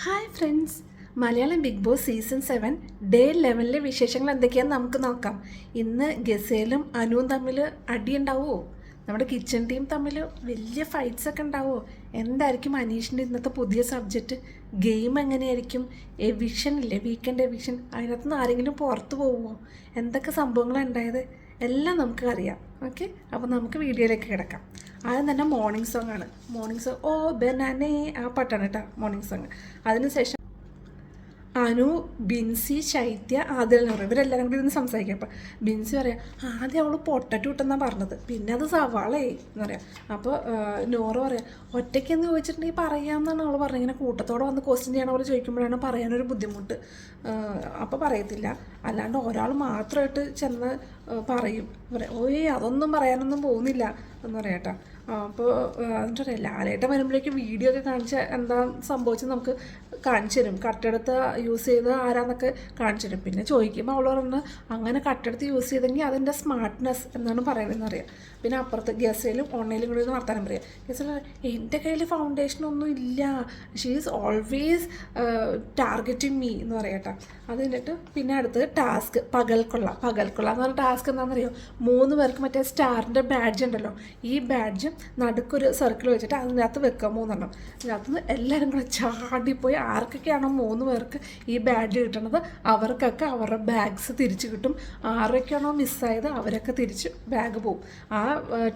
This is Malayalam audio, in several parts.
Hi friends, Malayalam Bigg Boss season 7 day 11 വിശേഷങ്ങൾ എന്തൊക്കെയാണെന്ന് നമുക്ക് നോക്കാം. ഇന്ന് ഗസേലും അനുവും തമ്മിൽ അടിയുണ്ടാവുമോ? നമ്മുടെ കിച്ചൺ ടീം തമ്മിൽ വലിയ ഫൈറ്റ്സ് ഒക്കെ ഉണ്ടാവുമോ? എന്തായിരിക്കും അനീഷിൻ്റെ ഇന്നത്തെ പുതിയ സബ്ജക്റ്റ്? ഗെയിം എങ്ങനെയായിരിക്കും? എവിക്ഷൻ ഇല്ലേ, വീക്കെൻഡ് എവിക്ഷൻ, അതിനകത്ത് നിന്ന് ആരെങ്കിലും പുറത്ത് പോവുമോ? എന്തൊക്കെ സംഭവങ്ങളാണ് ഉണ്ടായത് എല്ലാം നമുക്ക് അറിയാം. ഓക്കെ, അപ്പോൾ നമുക്ക് വീഡിയോയിലേക്ക് കിടക്കാം. ആദ്യം തന്നെ മോർണിംഗ് സോങ് ആണ്. മോർണിംഗ് സോങ് ഓ ബനാനേ ആ പാട്ടാണ് കേട്ടോ മോർണിംഗ് സോങ്. അതിനുശേഷം അനു, ബിൻസി, ശൈത്യ, ആദിൽ എന്ന് പറയും. ഇവരെല്ലാവരും കൂടി ഇരുന്ന് സംസാരിക്കാം. അപ്പം ബിൻസി പറയാം, ആദ്യം അവൾ പൊട്ടറ്റോ ഇട്ടെന്നാണ് പറഞ്ഞത്, പിന്നെ അത് സവാളേ എന്ന് പറയാം. അപ്പോൾ നോറ് പറയാം, ഒറ്റയ്ക്കെന്ന് ചോദിച്ചിട്ടുണ്ടെങ്കിൽ പറയാമെന്നാണ് അവൾ പറഞ്ഞത്. ഇങ്ങനെ കൂട്ടത്തോടെ വന്ന് ക്വസ്റ്റ്യൻ ചെയ്യണ പോലെ ചോദിക്കുമ്പോഴാണ് പറയാനൊരു ബുദ്ധിമുട്ട്. അപ്പോൾ പറയത്തില്ല, അല്ലാണ്ട് ഒരാൾ മാത്രമായിട്ട് ചെന്ന് പറയും. പറയാം, ഓയ് അതൊന്നും പറയാനൊന്നും പോകുന്നില്ല എന്ന് പറയാം കേട്ടോ. അപ്പോൾ എന്നിട്ട് പറയാം, ലാലേട്ടൻ വരുമ്പോഴേക്കും വീഡിയോ ഒക്കെ കാണിച്ച് എന്താ സംഭവിച്ചത് നമുക്ക് കാണിച്ചു തരും. കട്ടെടുത്ത് യൂസ് ചെയ്ത് ആരാന്നൊക്കെ കാണിച്ചു തരും. പിന്നെ ചോദിക്കുമ്പോൾ അവൾ പറഞ്ഞ് അങ്ങനെ കട്ടെടുത്ത് യൂസ് ചെയ്തെങ്കിൽ അതിൻ്റെ സ്മാർട്ട്നെസ് എന്നാണ് പറയുന്നതെന്ന് അറിയാം. പിന്നെ അപ്പുറത്ത് ഗസയിലും ഓൺലൈനിലും കൂടി വർത്താനം പറയാം. ഗസയിൽ എൻ്റെ കയ്യിൽ ഫൗണ്ടേഷനൊന്നും ഇല്ല, she is always targeting me എന്ന് പറയാം കേട്ടോ. അത് കഴിഞ്ഞിട്ട് പിന്നെ അടുത്തത് ടാസ്ക് പകൽക്കൊള്ള എന്ന് പറഞ്ഞ ടാസ്ക് എന്താണെന്നറിയോ? 3 പേർക്ക് മറ്റേ സ്റ്റാറിൻ്റെ ബാഡ്ജ് ഉണ്ടല്ലോ, ഈ ബാഡ്ജ് നടുക്കൊരു സർക്കിൾ വെച്ചിട്ട് അതിനകത്ത് വെക്കുക 3 എണ്ണം. ഇതിനകത്ത് നിന്ന് എല്ലാവരും കൂടെ ചാടിപ്പോയി ആർക്കൊക്കെയാണോ 3 പേർക്ക് ഈ ബാഡ്ജ് കിട്ടണത് അവർക്കൊക്കെ അവരുടെ ബാഗ്സ് തിരിച്ച് കിട്ടും. ആരൊക്കെയാണോ മിസ്സായത് അവരൊക്കെ തിരിച്ച് ബാഗ് പോവും. ആ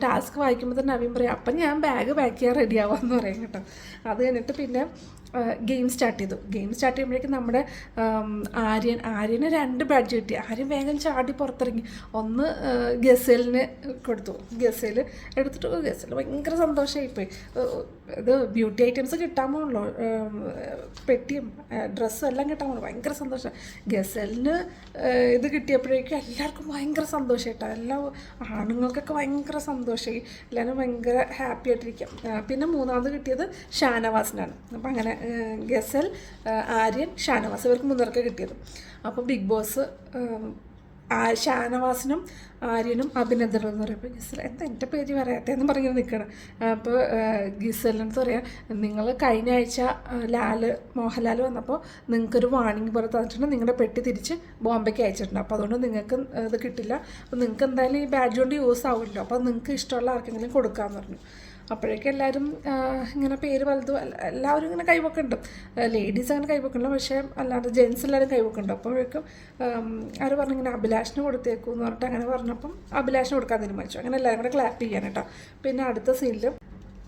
ടാസ്ക് വായിക്കുമ്പോൾ തന്നെ നവീൻ പറയും, അപ്പം ഞാൻ ബാഗ് പാക്ക് ചെയ്യാൻ റെഡിയാവാമെന്ന് പറയും കേട്ടോ. അത് കഴിഞ്ഞിട്ട് പിന്നെ ഗെയിം സ്റ്റാർട്ട് ചെയ്തു. ഗെയിം സ്റ്റാർട്ട് ചെയ്യുമ്പോഴേക്കും നമ്മുടെ ആര്യന് 2 ബാഡ്ജ് കിട്ടി. ആര്യൻ വേഗം ചാടി പുറത്തിറങ്ങി. ഒന്ന് ഗസലിന് കൊടുത്തു. ഗസൽ എടുത്തിട്ട് ഗസൽ ഭയങ്കര സന്തോഷമായിപ്പോയി. ഇത് ബ്യൂട്ടി ഐറ്റംസ് കിട്ടാൻ പോകുള്ളൂ, പെട്ടിയും ഡ്രസ്സും എല്ലാം കിട്ടാൻ പോകുള്ളൂ. ഭയങ്കര സന്തോഷം. ഗസലിന് ഇത് കിട്ടിയപ്പോഴേക്കും എല്ലാവർക്കും ഭയങ്കര സന്തോഷമായിട്ടോ. എല്ലാ ആണുങ്ങൾക്കൊക്കെ ഭയങ്കര സന്തോഷമായി. എല്ലാവരും ഭയങ്കര ഹാപ്പി ആയിട്ടിരിക്കാം. പിന്നെ 3ാമത് കിട്ടിയത് ഷാനവാസിനാണ്. അപ്പം അങ്ങനെ ഗസൽ, ആര്യൻ, ഷാനവാസ് ഇവർക്ക് 3 പേർക്ക് കിട്ടിയത്. അപ്പോൾ ബിഗ് ബോസ് ഷാനവാസിനും ആര്യനും അഭിനന്ദനം എന്ന് പറയുമ്പോൾ ഗിസൽ എന്താ എൻ്റെ പേര് പറയാത്തേന്ന് പറഞ്ഞ് നിൽക്കണം. അപ്പോൾ ഗിസലിനടുത്ത് പറയാം, നിങ്ങൾ കഴിഞ്ഞ ആഴ്ച മോഹൻലാൽ വന്നപ്പോൾ നിങ്ങൾക്കൊരു വാണിംഗ് പോലെ തന്നിട്ടുണ്ട്, നിങ്ങളുടെ പെട്ടി തിരിച്ച് ബോംബെക്ക് അയച്ചിട്ടുണ്ട്. അപ്പോൾ അതുകൊണ്ട് നിങ്ങൾക്ക് ഇത് കിട്ടില്ല. അപ്പോൾ നിങ്ങൾക്ക് എന്തായാലും ഈ ബാഡ്ജ് കൊണ്ട് യൂസ് ആവില്ലല്ലോ, അപ്പോൾ നിങ്ങൾക്ക് ഇഷ്ടമുള്ള ആർക്കെങ്കിലും കൊടുക്കാമെന്ന് പറഞ്ഞു. അപ്പോഴേക്കും എല്ലാവരും ഇങ്ങനെ പേര് വലുതും എല്ലാവരും ഇങ്ങനെ കൈവക്കുന്നുണ്ട്. ലേഡീസ് അങ്ങനെ കൈവക്കുന്നില്ല, പക്ഷേ അല്ലാതെ ജെൻസ് എല്ലാവരും കൈവക്കുന്നുണ്ട്. അപ്പോഴേക്കും ആര് പറഞ്ഞു ഇങ്ങനെ അഭിലാഷിന് കൊടുത്തേക്കും എന്ന് പറഞ്ഞിട്ട് അങ്ങനെ പറഞ്ഞപ്പം അഭിലാഷിന് കൊടുക്കാൻ തീരുമാനിച്ചു. അങ്ങനെ എല്ലാവരും കൂടെ ക്ലാപ്പ് ചെയ്യാൻ കേട്ടോ. പിന്നെ അടുത്ത സീനിൽ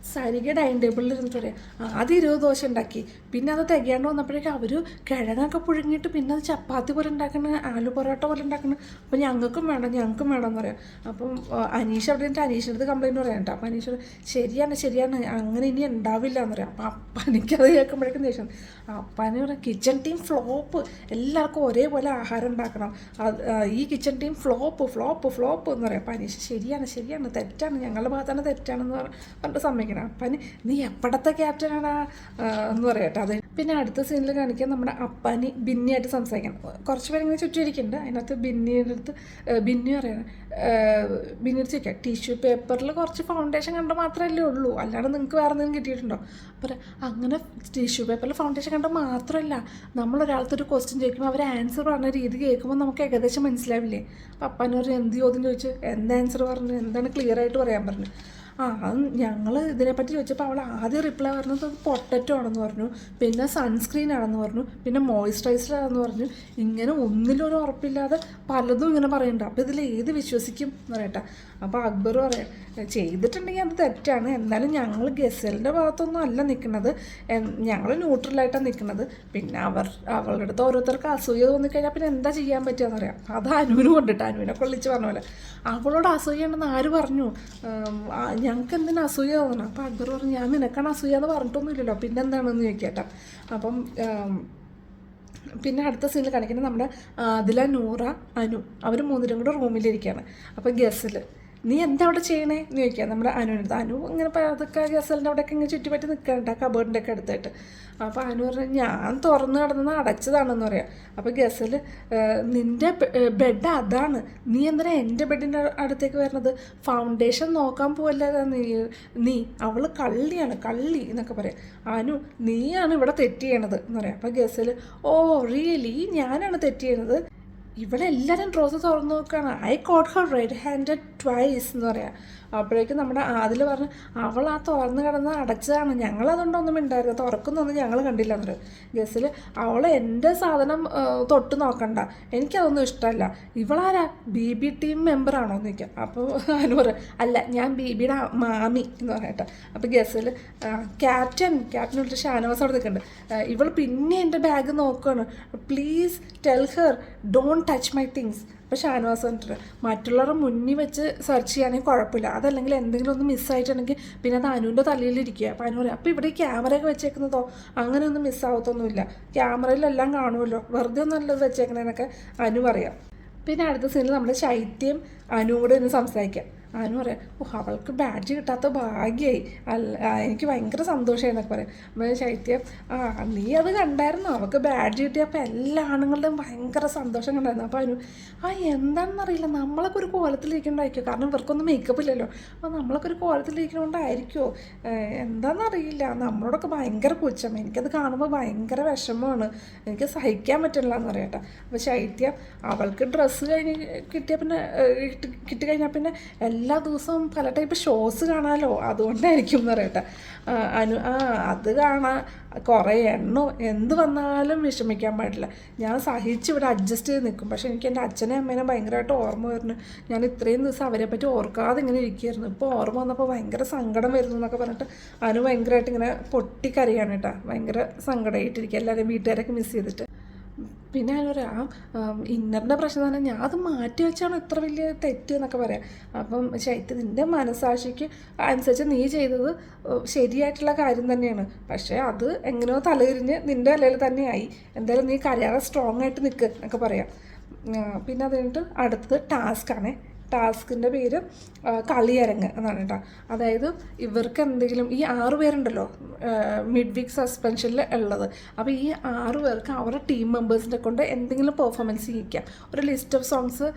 സരിക ഡൈനിങ് ടേബിളിൽ ഇരുന്നിട്ട് പറയാം, ആദ്യം 20 ദോശ ഉണ്ടാക്കി, പിന്നെ അത് തികയാണ്ട് വന്നപ്പോഴേക്കും അവർ കിഴങ്ങൊക്കെ പുഴുങ്ങിയിട്ട് പിന്നെ അത് ചപ്പാത്തി പോലെ ഉണ്ടാക്കണം, ആലു പൊറോട്ട പോലെ ഉണ്ടാക്കണം. അപ്പോൾ ഞങ്ങൾക്കും വേണം എന്ന് പറയാം. അപ്പം അനീഷ് അവിടെ നിന്നിട്ട് അനീഷിൻ്റെ അടുത്ത് കംപ്ലയിൻറ്റ് പറയാം കേട്ടോ. അപ്പോൾ അനീഷ് ശരിയാണ് അങ്ങനെ ഇനി ഉണ്ടാവില്ല എന്ന് പറയാം. അപ്പം അപ്പനിക്കത് കേൾക്കുമ്പോഴേക്കും ദേഷ്യം. അപ്പന് പറയാം, കിച്ചൺ ടീം ഫ്ലോപ്പ്, എല്ലാവർക്കും ഒരേപോലെ ആഹാരം ഉണ്ടാക്കണം, ഈ കിച്ചൺ ടീം ഫ്ലോപ്പ് എന്ന് പറയാം. അപ്പം അനീഷ് ശരിയാണ് തെറ്റാണ്, ഞങ്ങളുടെ ഭാഗത്താണ് തെറ്റാണെന്ന് പറഞ്ഞിട്ട് സമ്മതിക്കണം. അപ്പന് നീ എപ്പോഴത്തെ ക്യാപ്റ്റനാണ് എന്ന് പറയട്ടെ. അത് പിന്നെ അടുത്ത സീനിൽ കാണിക്കാൻ നമ്മുടെ അപ്പാനി ബിന്നിയായിട്ട് സംസാരിക്കണം. കുറച്ച് പേരിങ്ങനെ ചുറ്റിരിക്കുന്നുണ്ട്. അതിനകത്ത് ബിന്നി പറയണം, ബിന്നിയുടെ ചോദിക്കാം, ടിഷ്യൂ പേപ്പറിൽ കുറച്ച് ഫൗണ്ടേഷൻ കണ്ട മാത്രമല്ലേ ഉള്ളൂ, അല്ലാണ്ട് നിങ്ങൾക്ക് വേറെ എന്തെങ്കിലും കിട്ടിയിട്ടുണ്ടോ? അപ്പോൾ അങ്ങനെ ടിഷ്യൂ പേപ്പറിൽ ഫൗണ്ടേഷൻ കണ്ട മാത്രമല്ല, നമ്മളൊരാൾക്കൊരു ക്വസ്റ്റ്യൻ ചോദിക്കുമ്പോൾ അവർ ആൻസർ പറഞ്ഞ രീതി കേൾക്കുമ്പോൾ നമുക്ക് ഏകദേശം മനസ്സിലാവില്ലേ? അപ്പോൾ അപ്പാനി പറഞ്ഞു, എന്ത് ചോദ്യം ചോദിച്ചു, എന്ത് ആൻസർ പറഞ്ഞു, എന്താണ് ക്ലിയർ ആയിട്ട് പറയാൻ പറഞ്ഞു. അത് ഞങ്ങൾ ഇതിനെപ്പറ്റി ചോദിച്ചപ്പോൾ അവൾ ആദ്യം റിപ്ലൈ പറഞ്ഞത് അത് പൊട്ടറ്റോ ആണെന്ന് പറഞ്ഞു, പിന്നെ സൺസ്ക്രീൻ ആണെന്ന് പറഞ്ഞു, പിന്നെ മോയ്സ്ചറൈസർ ആണെന്ന് പറഞ്ഞു. ഇങ്ങനെ ഒന്നിലൊരു ഉറപ്പില്ലാതെ പലതും ഇങ്ങനെ പറയുന്നുണ്ട്. അപ്പോൾ ഇതിൽ ഏത് വിശ്വസിക്കും എന്ന് പറയട്ടെ. അപ്പോൾ അക്ബർ പറയാം, ചെയ്തിട്ടുണ്ടെങ്കിൽ അത് തെറ്റാണ്, എന്നാലും ഞങ്ങൾ ഗസലിൻ്റെ ഭാഗത്തൊന്നും അല്ല നിൽക്കുന്നത്, ഞങ്ങൾ ന്യൂട്രലായിട്ടാണ് നിൽക്കുന്നത്. പിന്നെ അവളുടെ അടുത്ത് ഓരോരുത്തർക്ക് അസൂയ തോന്നിക്കഴിഞ്ഞാൽ പിന്നെ എന്താ ചെയ്യാൻ പറ്റുകയെന്ന് പറയാം. അത് അനുവിന് കൊണ്ടിട്ട് അനുവിനെ കൊള്ളിച്ച് പറഞ്ഞ പോലെ അവളോട് അസൂയ ഉണ്ടെന്ന് ആര് പറഞ്ഞു, ഞങ്ങൾക്ക് എന്തിനാ അസൂയ തോന്നണം? അപ്പോൾ അക്ബർ പറഞ്ഞു, ഞാൻ നിനക്കാണ് അസൂയ എന്ന് പറഞ്ഞിട്ടൊന്നുമില്ലല്ലോ, പിന്നെ എന്താണെന്ന് ചോദിക്കട്ടെ. അപ്പം പിന്നെ അടുത്ത സീനിൽ കാണിക്കുന്നത് നമ്മുടെ അതില, നൂറ, അനു അവർ 3 പേരും കൂടെ റൂമിലിരിക്കുകയാണ്. അപ്പോൾ ഗസൽ നീ എന്താ അവിടെ ചെയ്യണേ എന്ന് ചോദിക്കുക നമ്മുടെ അനുവിനടുത്ത്. അനു ഇങ്ങനെ അതൊക്കെ ഗസലിൻ്റെ അവിടെയൊക്കെ ഇങ്ങനെ ചുറ്റിപ്പറ്റി നിൽക്കണ്ട കബേർഡിൻ്റെ ഒക്കെ അടുത്തായിട്ട്. അപ്പോൾ അനു പറഞ്ഞു ഞാൻ തുറന്ന് കിടന്നത് അടച്ചതാണെന്ന് പറയാം. അപ്പോൾ ഗസൽ നിൻ്റെ ബെഡ് അതാണ്, നീ എന്തിനാ എൻ്റെ ബെഡിൻ്റെ അടുത്തേക്ക് വരുന്നത്, ഫൗണ്ടേഷൻ നോക്കാൻ പോവല്ല നീ അവൾ കള്ളിയാണ് കള്ളി എന്നൊക്കെ പറയാം. അനു നീയാണ് ഇവിടെ തെറ്റ് ചെയ്യണത് എന്ന് പറയാം. അപ്പോൾ ഗസൽ ഓ റിയലി ഞാനാണ് തെറ്റ് ചെയ്യണത്, ഇവിടെ എല്ലാവരും ഡ്രോസ് തുറന്നു നോക്കുകയാണ്, I caught her red handed twice എന്ന് പറയാം. അപ്പോഴേക്കും നമ്മുടെ ആദിൽ പറഞ്ഞു അവൾ ആ തുറന്ന് കിടന്ന് അടച്ചതാണ്, ഞങ്ങളതുകൊണ്ടൊന്നും ഉണ്ടായിരുന്നു, തുറക്കുന്നൊന്നും ഞങ്ങൾ കണ്ടില്ല എന്നൊരു. ഗസിൽ അവൾ എൻ്റെ സാധനം തൊട്ട് നോക്കണ്ട, എനിക്കതൊന്നും ഇഷ്ടമല്ല, ഇവളാരാ BB ടീം മെമ്പറാണോ എന്ന് ചോദിക്കാം. അപ്പോൾ അനുവർ അല്ല ഞാൻ BBയുടെ മാമി എന്ന് പറയട്ടെ. അപ്പോൾ ഗസിൽ ക്യാപ്റ്റൻ വിളിച്ച് ഷാനവാസ് അവിടെ നിൽക്കുന്നുണ്ട്, ഇവൾ പിന്നെ എൻ്റെ ബാഗ് നോക്കുകയാണ്, please tell her don't touch my things. അപ്പോൾ ഷാനവാസ് പറഞ്ഞിട്ട് മറ്റുള്ളവരുടെ മുന്നിൽ വെച്ച് സെർച്ച് ചെയ്യുകയാണെങ്കിൽ കുഴപ്പമില്ല, അതല്ലെങ്കിൽ എന്തെങ്കിലും ഒന്ന് മിസ്സായിട്ടുണ്ടെങ്കിൽ പിന്നെ അത് അനുവിൻ്റെ തലയിലിരിക്കുക. അപ്പോൾ അനു പറയും അപ്പോൾ ഇവിടെ ഈ ക്യാമറയൊക്കെ വെച്ചേക്കുന്നതോ അങ്ങനെയൊന്നും മിസ്സാവത്തൊന്നുമില്ല, ക്യാമറയിലെല്ലാം കാണുമല്ലോ, വെറുതെ ഒന്നല്ലത് വെച്ചേക്കണേന്നൊക്കെ അനു പറയാം. പിന്നെ അടുത്ത സീനിൽ നമ്മുടെ ശൈത്യം അനുവും കൂടെ ഒന്ന് സംസാരിക്കാം. അനു പറയാം അവൾക്ക് ബാഡ്ജ് കിട്ടാത്ത ഭാഗ്യമായി, എനിക്ക് ഭയങ്കര സന്തോഷമായി എന്നൊക്കെ പറയാം. അപ്പോൾ ശൈത്യം നീ അത് കണ്ടായിരുന്നു, അവൾക്ക് ബാഡ്ജ് കിട്ടിയപ്പോൾ എല്ലാ ആണുങ്ങളുടെയും ഭയങ്കര സന്തോഷം കണ്ടായിരുന്നു. അപ്പോൾ അനു എന്താണെന്നറിയില്ല, നമ്മളൊക്കെ ഒരു കോലത്തിലിരിക്കണ്ടായിരിക്കുമോ, കാരണം ഇവർക്കൊന്നും മേക്കപ്പ് ഇല്ലല്ലോ, അപ്പോൾ നമ്മളൊക്കെ ഒരു കോലത്തിലിരിക്കണോണ്ടായിരിക്കുമോ എന്താണെന്നറിയില്ല, നമ്മളോടൊക്കെ ഭയങ്കര പുച്ഛം, എനിക്കത് കാണുമ്പോൾ ഭയങ്കര വിഷമമാണ്, എനിക്ക് സഹിക്കാൻ പറ്റില്ല എന്ന് പറയട്ടെ. അപ്പോൾ ശൈത്യം അവൾക്ക് ഡ്രസ്സ് കിട്ടിയാൽ പിന്നെ കിട്ടിക്കഴിഞ്ഞാൽ പിന്നെ എല്ലാ ദിവസവും പല ടൈപ്പ് ഷോസ് കാണാമല്ലോ, അതുകൊണ്ടായിരിക്കും എന്ന് പറയട്ടെ. അത് കാണാൻ കുറേ എണ്ണോ എന്ത് വന്നാലും വിഷമിക്കാൻ പാടില്ല, ഞാൻ സഹിച്ചിവിടെ അഡ്ജസ്റ്റ് ചെയ്ത് നിൽക്കും, പക്ഷേ എനിക്ക് എൻ്റെ അച്ഛനെയും അമ്മേനെ ഭയങ്കരമായിട്ട് ഓർമ്മ വരുന്നു, ഞാൻ ഇത്രയും ദിവസം അവരെ പറ്റി ഓർക്കാതെ ഇങ്ങനെ ഇരിക്കുകയായിരുന്നു, ഇപ്പോൾ ഓർമ്മ വന്നപ്പോൾ ഭയങ്കര സങ്കടം വരുന്നു എന്നൊക്കെ പറഞ്ഞിട്ട് അനു ഭയങ്കരമായിട്ട് ഇങ്ങനെ പൊട്ടിക്കരയാണ് കേട്ടോ, ഭയങ്കര സങ്കടമായിട്ടിരിക്കുക, എല്ലാവരെയും വീട്ടുകാരൊക്കെ മിസ് ചെയ്തിട്ട്. പിന്നെ ഞാൻ പറയാം ഇന്നറിൻ്റെ പ്രശ്നം തന്നെ ഞാൻ അത് മാറ്റി വെച്ചാണ് ഇത്ര വലിയ തെറ്റ് എന്നൊക്കെ പറയാം. അപ്പം ശൈത്യം നിൻ്റെ മനസാക്ഷിക്ക് അനുസരിച്ച് നീ ചെയ്തത് ശരിയായിട്ടുള്ള കാര്യം തന്നെയാണ്, പക്ഷേ അത് എങ്ങനെയോ തലതിരിഞ്ഞ് നിൻ്റെ തലയിൽ തന്നെയായി, എന്തായാലും നീ കരയാതെ സ്ട്രോങ് ആയിട്ട് നിൽക്ക് എന്നൊക്കെ പറയാം. പിന്നെ അത് കഴിഞ്ഞിട്ട് അടുത്തത് ടാസ്ക്കാണ്. ടാസ്കിൻ്റെ പേര് കളിയരങ്ങ് എന്നാണ് കേട്ടോ. അതായത് ഇവർക്ക് എന്തെങ്കിലും ഈ 6 പേരുണ്ടല്ലോ മിഡ് വീക്ക് സസ്പെൻഷനിൽ ഉള്ളത്, അപ്പോൾ ഈ 6 പേർക്ക് അവരുടെ ടീം മെമ്പേഴ്സിനെ കൊണ്ട് എന്തെങ്കിലും പെർഫോമൻസ് ചെയ്യിക്കാം. ഒരു ലിസ്റ്റ് ഓഫ് സോങ്സ്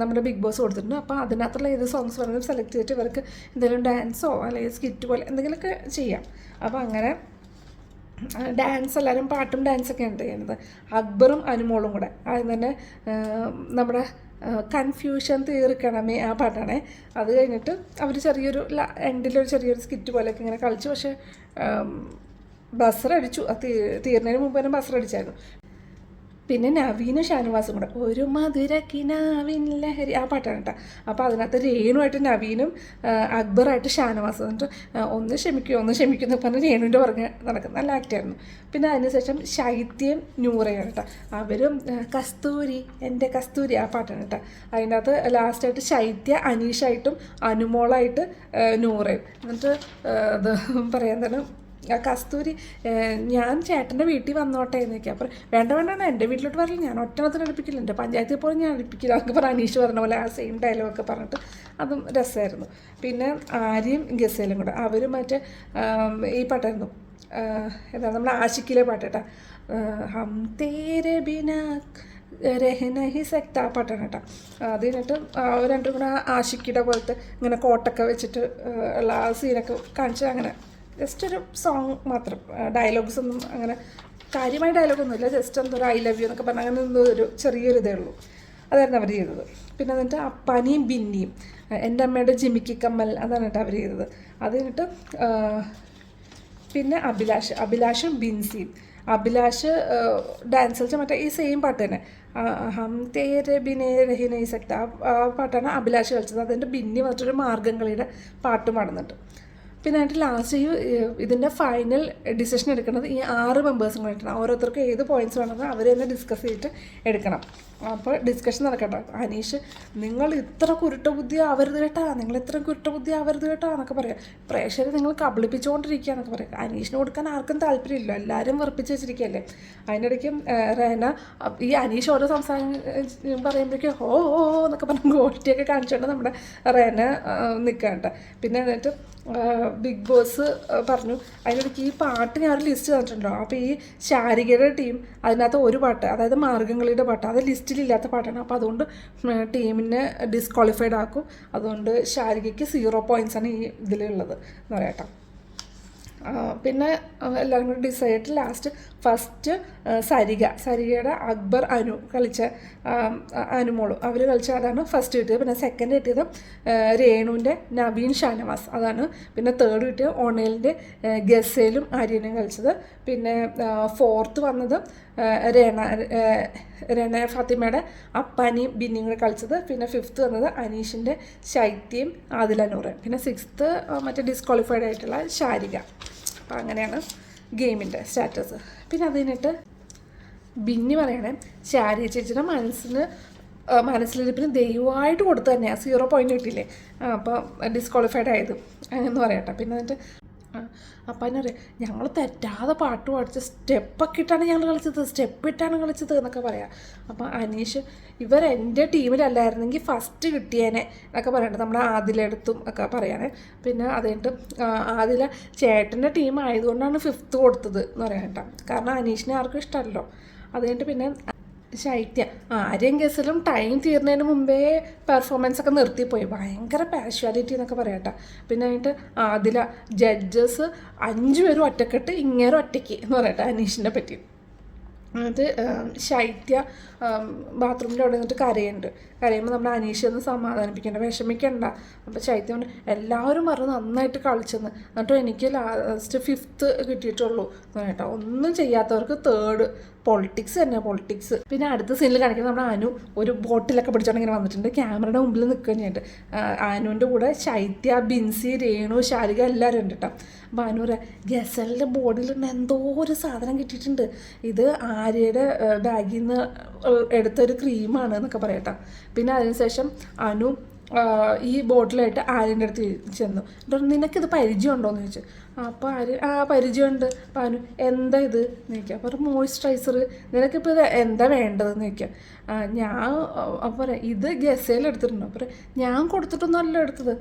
നമ്മുടെ ബിഗ് ബോസ് കൊടുത്തിട്ടുണ്ട്, അപ്പോൾ അതിനകത്തുള്ള ഏത് സോങ്സ് വേണമെങ്കിലും സെലക്ട് ചെയ്തിട്ട് ഇവർക്ക് എന്തെങ്കിലും ഡാൻസോ അല്ലെങ്കിൽ സ്കിറ്റ് പോലെ എന്തെങ്കിലുമൊക്കെ ചെയ്യാം. അപ്പോൾ അങ്ങനെ ഡാൻസ് എല്ലാവരും പാട്ടും ഡാൻസൊക്കെയാണ് ചെയ്യുന്നത്. അക്ബറും അനുമോളും കൂടെ ആദ്യം തന്നെ നമ്മുടെ കൺഫ്യൂഷൻ തീർക്കണമേ ആ പാട്ടാണേ. അത് കഴിഞ്ഞിട്ട് അവർ ചെറിയൊരു എൻഡിലൊരു ചെറിയൊരു സ്കിറ്റ് പോലെയൊക്കെ ഇങ്ങനെ കളിച്ചു, പക്ഷേ ബസറടിച്ചു, തീർന്നതിന് മുമ്പ് തന്നെ ബസറടിച്ചായിരുന്നു. പിന്നെ നവീനും ഷാനവാസും കൂടെ ഒരു മധുരക്കിനാവിൻ ലഹരി ആ പാട്ടാണ് കേട്ടോ. അപ്പോൾ അതിനകത്ത് രേണുമായിട്ട് നവീനും അക്ബറായിട്ട് ഷാനവാസും എന്നിട്ട് ഒന്ന് ക്ഷമിക്കുന്നു പറഞ്ഞ് രേണുവിൻ്റെ പുറകെ നടക്കും, നല്ല ആക്റ്റായിരുന്നു. പിന്നെ അതിനുശേഷം ശൈത്യം നൂറയാണ് കേട്ടോ, അവരും കസ്തൂരി എൻ്റെ കസ്തൂരി ആ പാട്ടാണ് കേട്ടോ. അതിനകത്ത് ലാസ്റ്റായിട്ട് ശൈത്യ അനീഷായിട്ടും അനുമോളായിട്ട് നൂറയും. എന്നിട്ട് അത് പറയാൻ തന്നെ കസ്തൂരി ഞാൻ ചേട്ടൻ്റെ വീട്ടിൽ വന്നോട്ടെ എന്നൊക്കെ. അപ്പോൾ വേണ്ട എൻ്റെ വീട്ടിലോട്ട് വരില്ല, ഞാൻ ഒറ്റണത്തിന് അടുപ്പിക്കില്ല, എൻ്റെ പഞ്ചായത്തിൽ പോലും ഞാൻ അടുപ്പിക്കില്ല എന്നൊക്കെ പറഞ്ഞ് അനീഷ് പറഞ്ഞ പോലെ ആ സെയിം ഡയലോഗൊക്കെ പറഞ്ഞിട്ട് അതും രസമായിരുന്നു. പിന്നെ ആര്യയും ഗസേലും കൂടെ അവർ മറ്റേ ഈ പാട്ടായിരുന്നു, എന്താ നമ്മുടെ ആഷിക്കിലെ പാട്ട് കേട്ടോ, ഹം തേരെ ബിനാ രഹനഹി സെക്ത ആ പാട്ടാണ് കേട്ടോ. അത് കഴിഞ്ഞിട്ട് രണ്ടും കൂടെ ആഷിക്കിയുടെ പോലത്തെ ഇങ്ങനെ കോട്ടൊക്കെ വെച്ചിട്ട് ഉള്ള ആ സീനൊക്കെ കാണിച്ച് അങ്ങനെ ജസ്റ്റ് ഒരു സോങ് മാത്രം, ഡയലോഗ്സ് ഒന്നും അങ്ങനെ കാര്യമായ ഡയലോഗൊന്നുമില്ല, ജസ്റ്റ് എന്തോ ഐ ലവ് യു എന്നൊക്കെ പറഞ്ഞാൽ അങ്ങനെ എന്തോ ഒരു ചെറിയൊരു ഇതേ ഉള്ളൂ. അതായിരുന്നു അവർ ചെയ്തത്. പിന്നെ എന്നിട്ട് അപ്പാനിയും ബിന്നിയും എൻ്റെ അമ്മയുടെ ജിമിക്കി കമ്മൽ അതാണ് കേട്ടോ അവർ ചെയ്തത്. അത് കഴിഞ്ഞിട്ട് പിന്നെ അഭിലാഷും ബിൻസിയും. അഭിലാഷ് ഡാൻസ് കളിച്ച മറ്റേ ഈ സെയിം പാട്ട് തന്നെ, ഹം തേരെ ബിനെ രഹിനെ സെക്ത ആ പാട്ടാണ് അഭിലാഷ് കളിച്ചത്. അതിൻ്റെ ബിന്നി മറ്റൊരു മാർഗം കളിയുടെ പാട്ട് പാടുന്നുണ്ട്. പിന്നെ ആയിട്ട് ലാസ്റ്റ് ഇതിൻ്റെ ഫൈനൽ ഡിസിഷൻ എടുക്കുന്നത് ഈ 6 മെമ്പേഴ്സും കൂടിയിട്ടാണ്. ഓരോരുത്തർക്കും ഏത് പോയിൻറ്റ്സ് വേണമെന്ന് അവർ തന്നെ ഡിസ്കസ് ചെയ്തിട്ട് എടുക്കണം. അപ്പോൾ ഡിസ്കഷൻ നടക്കട്ടെ. അനീഷ്, നിങ്ങൾ ഇത്ര കുരുട്ട ബുദ്ധി ആവരുത് കേട്ടാ, നിങ്ങൾ ഇത്ര കുരുട്ട ബുദ്ധി ആവരുത് കേട്ടാ എന്നൊക്കെ പറയാം. പ്രേക്ഷകർ നിങ്ങൾ കബളിപ്പിച്ചുകൊണ്ടിരിക്കുക എന്നൊക്കെ പറയാം. അനീഷിന് കൊടുക്കാൻ ആർക്കും താല്പര്യമില്ല, എല്ലാവരും വെറുപ്പിച്ച് വെച്ചിരിക്കുകയല്ലേ. അതിനിടയ്ക്കും റേന ഈ അനീഷ് ഓരോ സംസാരം പറയുമ്പോഴേക്കും ഓ ഓ എന്നൊക്കെ പറഞ്ഞ് ഗോഷ്ടിയൊക്കെ കാണിച്ചുകൊണ്ട് നമ്മുടെ റേന നിൽക്കാണ്ട. പിന്നെ എന്നിട്ട് ബിഗ് ബോസ് പറഞ്ഞു അതിനിടയ്ക്ക് ഈ പാട്ട് ഞാനൊരു ലിസ്റ്റ് തന്നിട്ടുണ്ടോ. അപ്പോൾ ഈ ശാരികയുടെ ടീം അതിനകത്ത് ഒരു പാട്ട്, അതായത് മാർഗംകളിയുടെ പാട്ട്, അത് ലിസ്റ്റിലില്ലാത്ത പാട്ടാണ്. അപ്പോൾ അതുകൊണ്ട് ടീമിനെ ഡിസ്ക്വാളിഫൈഡ് ആക്കും. അതുകൊണ്ട് ശാരികയ്ക്ക് 0 പോയിൻറ്റ്സാണ് ഈ ഇതിലുള്ളത് എന്ന് പറയാട്ടോ. പിന്നെ എല്ലാവരും കൂടി ഡിസൈഡ് ലാസ്റ്റ് ഫസ്റ്റ് സരികയുടെ അക്ബർ അനു കളിച്ച അനുമോളും അവർ കളിച്ച അതാണ് ഫസ്റ്റ് കിട്ടിയത്. പിന്നെ സെക്കൻഡ് കിട്ടിയത് രേണുവിൻ്റെ നവീൻ ഷാനവാസ് അതാണ്. പിന്നെ തേർഡ് കിട്ടിയത് ഓണേലിൻ്റെ ഗസേലും ആര്യനും കളിച്ചത്. പിന്നെ ഫോർത്ത് വന്നത് രേണ ഫാത്തിമയുടെ അപ്പാനിയും ബിന്നിയും കൂടെ കളിച്ചത്. പിന്നെ ഫിഫ്ത്ത് വന്നത് അനീഷിൻ്റെ ശൈത്യയും ആദിലനൂറ്. പിന്നെ സിക്സ്ത്ത് മറ്റേ ഡിസ്ക്വാളിഫൈഡ് ആയിട്ടുള്ള ശാരിക. അപ്പോൾ അങ്ങനെയാണ് ഗെയിമിൻ്റെ സ്റ്റാറ്റസ്. പിന്നെ അത് കഴിഞ്ഞിട്ട് ബിന്നി പറയണേ ശാരിക ചേച്ചിയുടെ മനസ്സിലിരിപ്പിന് ദൈവമായിട്ട് കൊടുത്തു തന്നെയാണ് 0 പോയിൻറ്റ് കിട്ടിയില്ലേ. അപ്പോൾ ഡിസ്ക്വാളിഫൈഡ് ആയത് എന്ന് പറയട്ടെ. പിന്നെ എന്നിട്ട് അപ്പം അതിനറിയാം ഞങ്ങൾ തെറ്റാതെ പാട്ട് പഠിച്ച് സ്റ്റെപ്പൊക്കെ ഇട്ടാണ് ഞങ്ങൾ കളിച്ചത് എന്നൊക്കെ പറയാം. അപ്പോൾ അനീഷ് എൻ്റെ ടീമിലല്ലായിരുന്നെങ്കിൽ ഫസ്റ്റ് കിട്ടിയേനെ എന്നൊക്കെ പറയട്ടെ. നമ്മുടെ ആദിലെടുത്തും ഒക്കെ പറയാനേ. പിന്നെ അതുകൊണ്ട് ആദില ചേട്ടൻ്റെ ടീം ആയതുകൊണ്ടാണ് 5th കൊടുത്തത് എന്ന് പറയാൻ കേട്ടോ. കാരണം അനീഷിനെ ആർക്കും ഇഷ്ടമല്ലോ. അതുകൊണ്ട് പിന്നെ ശൈത്യ ആര്യൻ കേസിലും ടൈം തീർന്നതിന് മുമ്പേ പെർഫോമൻസ് ഒക്കെ നിർത്തിപ്പോയി, ഭയങ്കര പാഷ്വാലിറ്റി എന്നൊക്കെ പറയട്ടെ. പിന്നെ അതിൻ്റെ അതില ജഡ്ജസ് 5 പേരും ഒറ്റക്കെട്ട് ഇങ്ങേരും ഒറ്റയ്ക്ക് എന്ന് പറയട്ടെ അനീഷിനെ പറ്റി. അത് ശൈത്യ ബാത്റൂമിൻ്റെ അവിടെ നിന്നിട്ട് കരയുമ്പോൾ നമ്മുടെ അനീഷ് ഒന്ന് സമാധാനിപ്പിക്കേണ്ട, വിഷമിക്കണ്ട. അപ്പോൾ ശൈത്യം കൊണ്ട് എല്ലാവരും പറഞ്ഞു നന്നായിട്ട് കളിച്ചെന്ന്. എന്നിട്ടും എനിക്ക് ലാസ്റ്റ് 5th കിട്ടിയിട്ടുള്ളൂ കേട്ടോ. ഒന്നും ചെയ്യാത്തവർക്ക് 3rd. പൊളിറ്റിക്സ് തന്നെ പൊളിറ്റിക്സ്. പിന്നെ അടുത്ത സീനിൽ കാണിക്കുന്നത് നമ്മുടെ അനു ഒരു ബോട്ടിലൊക്കെ പിടിച്ചോണ്ട് ഇങ്ങനെ വന്നിട്ടുണ്ട്, ക്യാമറയുടെ മുമ്പിൽ നിൽക്കുകയായിട്ട്. അനുവിൻ്റെ കൂടെ ശൈത്യ, ബിൻസി, രേണു, ശാരിക എല്ലാവരും ഉണ്ട് കേട്ടോ. അപ്പോൾ അനു ഗസലിൻ്റെ ബോഡിയിൽ എന്തോ ഒരു സാധനം കിട്ടിയിട്ടുണ്ട്, ഇത് ആര്യയുടെ ബാഗിൽ നിന്ന് എടുത്തൊരു ക്രീമാണ് എന്നൊക്കെ പറയട്ടോ. പിന്നെ അതിനുശേഷം അനു ഈ ബോട്ടിലായിട്ട് ആര്യൻ്റെ അടുത്ത് ചെന്നു. നിനക്കിത് പരിചയമുണ്ടോ എന്ന് ചോദിച്ചു. അപ്പോൾ ആര്യ പരിചയമുണ്ട്. അപ്പോൾ അനു എന്താ ഇത് എന്ന് ചോദിക്കുക. അപ്പോൾ മോയ്സ്ചറൈസർ, നിനക്കിപ്പോൾ ഇത് എന്താ വേണ്ടതെന്ന് ചോദിക്കുക. ഞാൻ അപ്പോൾ പറയാം ഇത് ഗസയിൽ എടുത്തിട്ടുണ്ടോ. അപ്പോൾ ഞാൻ കൊടുത്തിട്ടൊന്നുമല്ല എടുത്തത്.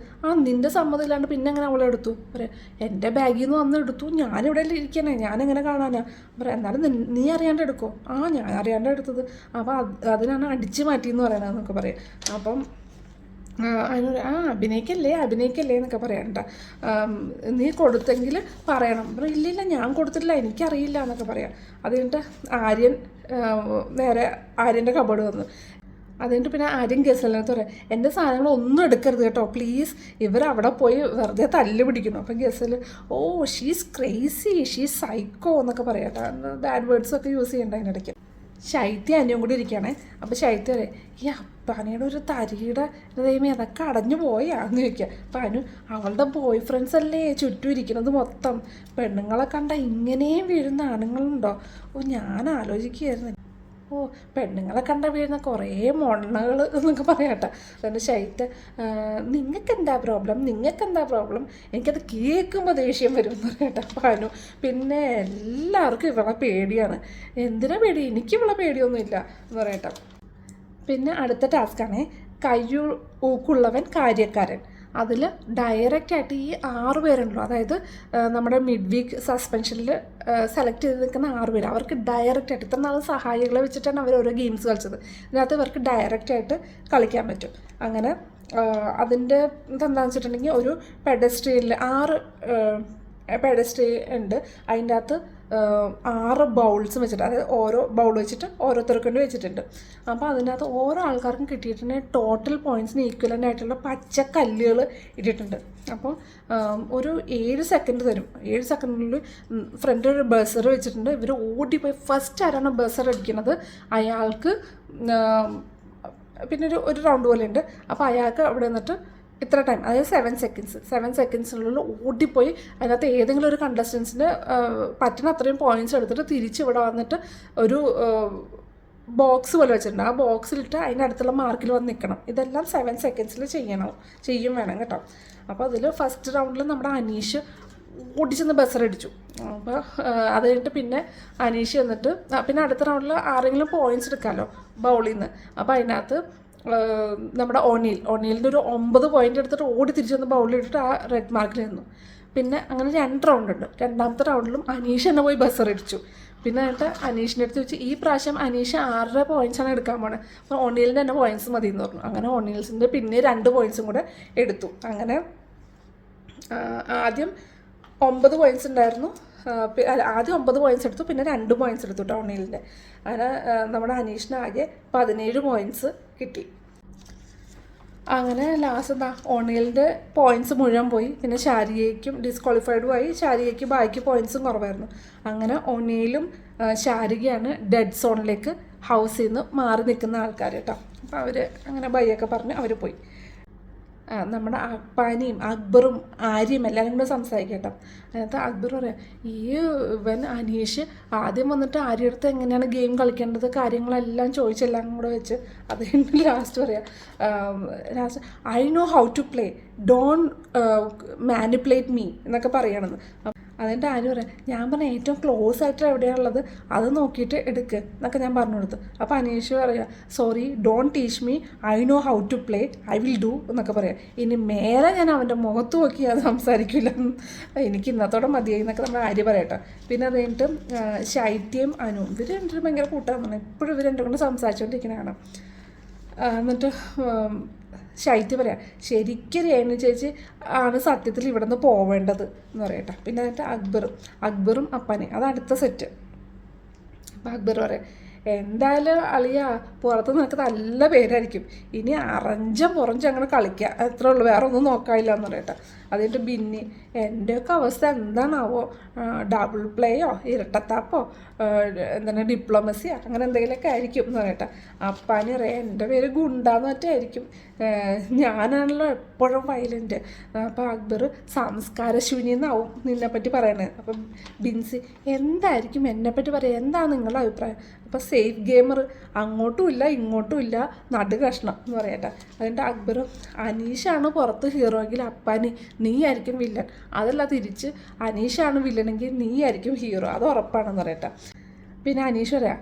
നിൻ്റെ സമ്മതം ഇല്ലാണ്ട് പിന്നെ അങ്ങനെ അവളെടുത്തു. പറയാം എൻ്റെ ബാഗിൽ നിന്ന് വന്ന് എടുത്തു, ഞാനിവിടെ ഇരിക്കണേ, ഞാനെങ്ങനെ കാണാനാ. പറയാം എന്നാലും നീ അറിയാണ്ട് എടുക്കോ. ഞാൻ അറിയാണ്ട് എടുത്തത്. അപ്പോൾ അതിനാണ് അടിച്ചു മാറ്റിയെന്ന് പറയണമെന്നൊക്കെ പറയാം. അപ്പം അതിനൊരു അഭിനയിക്കല്ലേ എന്നൊക്കെ പറയണ്ട, നീ കൊടുത്തെങ്കിൽ പറയണം. ഇല്ലില്ല ഞാൻ കൊടുത്തിട്ടില്ല, എനിക്കറിയില്ല എന്നൊക്കെ പറയാം. അത് കഴിഞ്ഞിട്ട് ആര്യൻ്റെ കബോർഡ് വന്നു. അതുകൊണ്ട് പിന്നെ ആര്യം ഗസലിനകത്ത് പറയാം എൻ്റെ സാധനങ്ങളൊന്നും എടുക്കരുത് കേട്ടോ പ്ലീസ്, ഇവരവിടെ പോയി വെറുതെ തല്ല് പിടിക്കുന്നു. അപ്പം ഗസൽ ഷീസ് ക്രേസി, ഷീസ് സൈക്കോ എന്നൊക്കെ പറയാം കേട്ടോ. ബാഡ് വേർഡ്സൊക്കെ യൂസ് ചെയ്യണ്ട അതിനിടയ്ക്ക്. ശൈത്യ അന്യം കൂടി ഇരിക്കുകയാണേ. അപ്പോൾ ശൈത്യ പറയും ഈ അപ്പാനിയുടെ ഒരു തരിയുടെ ദൈവമേ അതൊക്കെ അടഞ്ഞു പോയാന്ന് ചോദിക്കുക. അപ്പം അനു അവളുടെ ബോയ് ഫ്രണ്ട്സ് അല്ലേ ചുറ്റും ഇരിക്കുന്നത് മൊത്തം, പെണ്ണുങ്ങളെ കണ്ട ഇങ്ങനെയും വീഴുന്ന ആണുങ്ങളുണ്ടോ. ഞാൻ ആലോചിക്കുകയായിരുന്നു പെണ്ണുങ്ങളെ കണ്ട വീഴുന്ന കുറേ മൊണ്ണകൾ എന്നൊക്കെ പറയാട്ടോ. അതുകൊണ്ട് ശൈത്യ നിങ്ങൾക്കെന്താ പ്രോബ്ലം, എനിക്കത് കേൾക്കുമ്പോൾ ദേഷ്യം വരും എന്ന് പറയട്ടെ. പാനു പിന്നെ എല്ലാവർക്കും ഇവളെ പേടിയാണ്. എന്തിനാ പേടി, എനിക്ക് ഇവളെ പേടിയൊന്നുമില്ല എന്ന് പറയട്ടെ. പിന്നെ അടുത്ത ടാസ്ക്കാണ് ഊക്കുള്ളവൻ കാര്യക്കാരൻ. അതിൽ ഡയറക്റ്റായിട്ട് ഈ 6 പേരുണ്ടല്ലോ, അതായത് നമ്മുടെ മിഡ് വീക്ക് സസ്പെൻഷനിൽ സെലക്ട് ചെയ്ത് നിൽക്കുന്ന 6 പേര്, അവർക്ക് ഡയറക്റ്റായിട്ട് ഇത്ര നാൾ സഹായികളെ വെച്ചിട്ടാണ് അവർ ഓരോ ഗെയിംസ് കളിച്ചത്. ഇതിനകത്ത് ഇവർക്ക് ഡയറക്റ്റായിട്ട് കളിക്കാൻ പറ്റും. അങ്ങനെ അതിൻ്റെ എന്താണെന്ന് വെച്ചിട്ടുണ്ടെങ്കിൽ ഒരു പെഡസ്ട്രിയലിൽ 6 പെഡസ്ട്രിയൽ ഉണ്ട്. അതിൻ്റെ അകത്ത് 6 ബൗൾസും വെച്ചിട്ട്, അതായത് ഓരോ ബൗൾ വെച്ചിട്ട് ഓരോരുത്തർക്കും വെച്ചിട്ടുണ്ട്. അപ്പോൾ അതിനകത്ത് ഓരോ ആൾക്കാർക്കും കിട്ടിയിട്ടുണ്ടെങ്കിൽ ടോട്ടൽ പോയിൻറ്റ്സിന് ഈക്വലൻ്റ് ആയിട്ടുള്ള പച്ച കല്ലുകൾ ഇട്ടിട്ടുണ്ട്. അപ്പോൾ ഒരു 7 സെക്കൻഡ് തരും. 7 സെക്കൻഡിൽ ഫ്രണ്ടിൽ ഒരു ബസർ വെച്ചിട്ടുണ്ട്. ഇവർ ഓടിപ്പോയി ഫസ്റ്റ് ആരാണ് ബസർ അടിക്കുന്നത് അയാൾക്ക് പിന്നെ ഒരു റൗണ്ട് പോലെ ഉണ്ട്. അപ്പോൾ അയാൾക്ക് അവിടെ നിന്നിട്ട് ഇത്ര ടൈം, അതായത് 7 സെക്കൻഡ്സിനുള്ളിൽ ഓടിപ്പോയി അതിനകത്ത് ഏതെങ്കിലും ഒരു കണ്ടസ്റ്റൻസിന് പറ്റുന്ന അത്രയും പോയിൻറ്റ്സ് എടുത്തിട്ട് തിരിച്ച് ഇവിടെ വന്നിട്ട് ഒരു ബോക്സ് പോലെ വെച്ചിട്ടുണ്ട്. ആ ബോക്സിലിട്ട് അതിൻ്റെ അടുത്തുള്ള മാർക്കിൽ വന്ന് നിൽക്കണം. ഇതെല്ലാം 7 സെക്കൻഡ്സിൽ ചെയ്യും വേണം കേട്ടോ. അപ്പോൾ അതിൽ ഫസ്റ്റ് റൗണ്ടിൽ നമ്മുടെ അനീഷ് ഓടിച്ചെന്ന് ബസറടിച്ചു. അപ്പോൾ അത് കഴിഞ്ഞിട്ട് പിന്നെ അനീഷ് എന്നിട്ട് പിന്നെ അടുത്ത റൗണ്ടിൽ ആരെങ്കിലും പോയിൻറ്റ്സ് എടുക്കാമല്ലോ ബൗളിൽ നിന്ന്. അപ്പോൾ അതിനകത്ത് നമ്മുടെ ഒനീലിൻ്റെ ഒരു 9 പോയിൻ്റ് എടുത്തിട്ട് ഓടി തിരിച്ചു വന്ന് ബൗളിലിട്ടിട്ട് ആ റെഡ് മാർക്കിൽ നിന്നു. പിന്നെ അങ്ങനെ 2 റൗണ്ട് ഉണ്ട്. രണ്ടാമത്തെ റൗണ്ടിലും അനീഷ് തന്നെ പോയി ബസറടിച്ചു. പിന്നെ എന്നിട്ട് അനീഷിൻ്റെ അടുത്ത് വെച്ച് ഈ പ്രാവശ്യം അനീഷ് 6 പോയിൻറ്റ്സാണ് എടുക്കാൻ പോണത്. അപ്പോൾ ഒനീലിൻ്റെ തന്നെ പോയിൻറ്റ്സ് മതി എന്ന് പറഞ്ഞു. അങ്ങനെ ഒനീൽസിൻ്റെ പിന്നെ 2 പോയിൻറ്റ്സും കൂടെ എടുത്തു. അങ്ങനെ ആദ്യം 9 പോയിൻറ്റ്സ് ഉണ്ടായിരുന്നു. ആദ്യം 9 പോയിൻറ്റ്സ് എടുത്തു, പിന്നെ 2 പോയിൻറ്റ്സ് എടുത്തു കേട്ടോ ഒനീലിൻ്റെ. അങ്ങനെ നമ്മുടെ അനീഷിന് ആകെ 17 പോയിൻറ്റ്സ് കിട്ടി. അങ്ങനെ ലാസ്റ്റ് എന്താ ഒനീലിൻ്റെ പോയിൻറ്റ്സ് മുഴുവൻ പോയി. പിന്നെ ശാരികയ്ക്കും ഡിസ്ക്വാളിഫൈഡും ആയി. ശാരികയ്ക്ക് ബാക്കി പോയിൻറ്റ്സും കുറവായിരുന്നു. അങ്ങനെ ഒനീലും ശാരികയാണ് ഡെഡ് സോണിലേക്ക് ഹൗസിൽ നിന്ന് മാറി നിൽക്കുന്ന ആൾക്കാർ കേട്ടോ. അപ്പോൾ അവർ അങ്ങനെ ബൈയൊക്കെ പറഞ്ഞ് അവർ പോയി. നമ്മുടെ അപ്പാനിയും അക്ബറും ആര്യയും എല്ലാവരും കൂടെ സംസാരിക്കാം കേട്ടോ. അതിനകത്ത് അക്ബർ പറയാം, ഇവൻ അനീഷ് ആദ്യം വന്നിട്ട് ആര്യടുത്ത് എങ്ങനെയാണ് ഗെയിം കളിക്കേണ്ടത് കാര്യങ്ങളെല്ലാം ചോദിച്ചെല്ലാം കൂടെ വെച്ച് അത് കഴിഞ്ഞ് ലാസ്റ്റ് പറയാം, last I know how to play, don't manipulate me എന്നൊക്കെ പറയണമെന്ന്. അതിൻ്റെ ആര്യ പറയാം, ഞാൻ പറഞ്ഞ ഏറ്റവും ക്ലോസ് ആയിട്ട് എവിടെയാണുള്ളത് അത് നോക്കിയിട്ട് എടുക്ക് എന്നൊക്കെ ഞാൻ പറഞ്ഞു കൊടുത്തു. അപ്പോൾ അനീഷ് പറയുക, sorry don't teach me, I know how to play, I will do എന്നൊക്കെ പറയാം. ഇനി മേലെ ഞാൻ അവൻ്റെ മുഖത്ത് നോക്കി അത് സംസാരിക്കില്ല, എനിക്ക് ഇന്നത്തോടെ മതിയായി എന്നൊക്കെ നമ്മൾ ആര്യ പറയട്ടോ. പിന്നെ അത് കഴിഞ്ഞിട്ട് ശൈത്യയും അനുവും ഇവർ രണ്ടും ഭയങ്കര കൂട്ടാണ്. എപ്പോഴും ഇവർ രണ്ടും കൊണ്ട് സംസാരിച്ചുകൊണ്ടിരിക്കുന്നതാണ്. എന്നിട്ട് ശൈത്യ പറയാം, ശരിക്കും രേണു ചേച്ചി ആണ് സത്യത്തിൽ ഇവിടെ നിന്ന് പോവേണ്ടത് എന്ന് പറയട്ടെ. പിന്നെ എന്നിട്ട് അക്ബറും അപ്പനെയും അത് അടുത്ത സെറ്റ്. അപ്പം അക്ബർ പറയാം, എന്തായാലും അളിയ പുറത്ത് നിനക്ക് നല്ല പേരായിരിക്കും, ഇനി പുറഞ്ച് അങ്ങനെ കളിക്കുക അത്രേ ഉള്ളൂ, വേറെ ഒന്നും നോക്കാനില്ല എന്ന് പറയട്ടെ. അതിൻ്റെ ബിന്നി, എൻ്റെയൊക്കെ അവസ്ഥ എന്താണാവോ, ഡബിൾ പ്ലേയോ ഇരട്ടത്താപ്പോ എന്താണ് ഡിപ്ലോമസിയോ അങ്ങനെ എന്തെങ്കിലുമൊക്കെ ആയിരിക്കും എന്ന് പറയട്ടെ. അപ്പാനി പറയാം, എൻ്റെ പേര് ഗുണ്ടാന്ന് മറ്റായിരിക്കും, ഞാനാണല്ലോ എപ്പോഴും വയലൻ്റ്. അപ്പോൾ അക്ബർ സംസ്കാരശൂന്യം എന്നാവും നിന്നെപ്പറ്റി പറയണത്. അപ്പം ബിൻസി, എന്തായിരിക്കും എന്നെപ്പറ്റി പറയുക, എന്താണ് നിങ്ങളുടെ അഭിപ്രായം? അപ്പോൾ സേഫ് ഗെയിമർ, അങ്ങോട്ടും ഇല്ല ഇങ്ങോട്ടും ഇല്ല നടുകഷ്ണം എന്ന് പറയട്ടെ. അതിൻ്റെ അക്ബർ, അനീഷാണ് പുറത്ത് ഹീറോയെങ്കിൽ അപ്പാനി നീ ആയിരിക്കും വില്ലൻ, അതല്ല തിരിച്ച് അനീഷാണ് വില്ലനെങ്കിൽ നീ ആയിരിക്കും ഹീറോ, അത് ഉറപ്പാണെന്ന് പറയട്ടെ. പിന്നെ അനീഷ് പറയാം,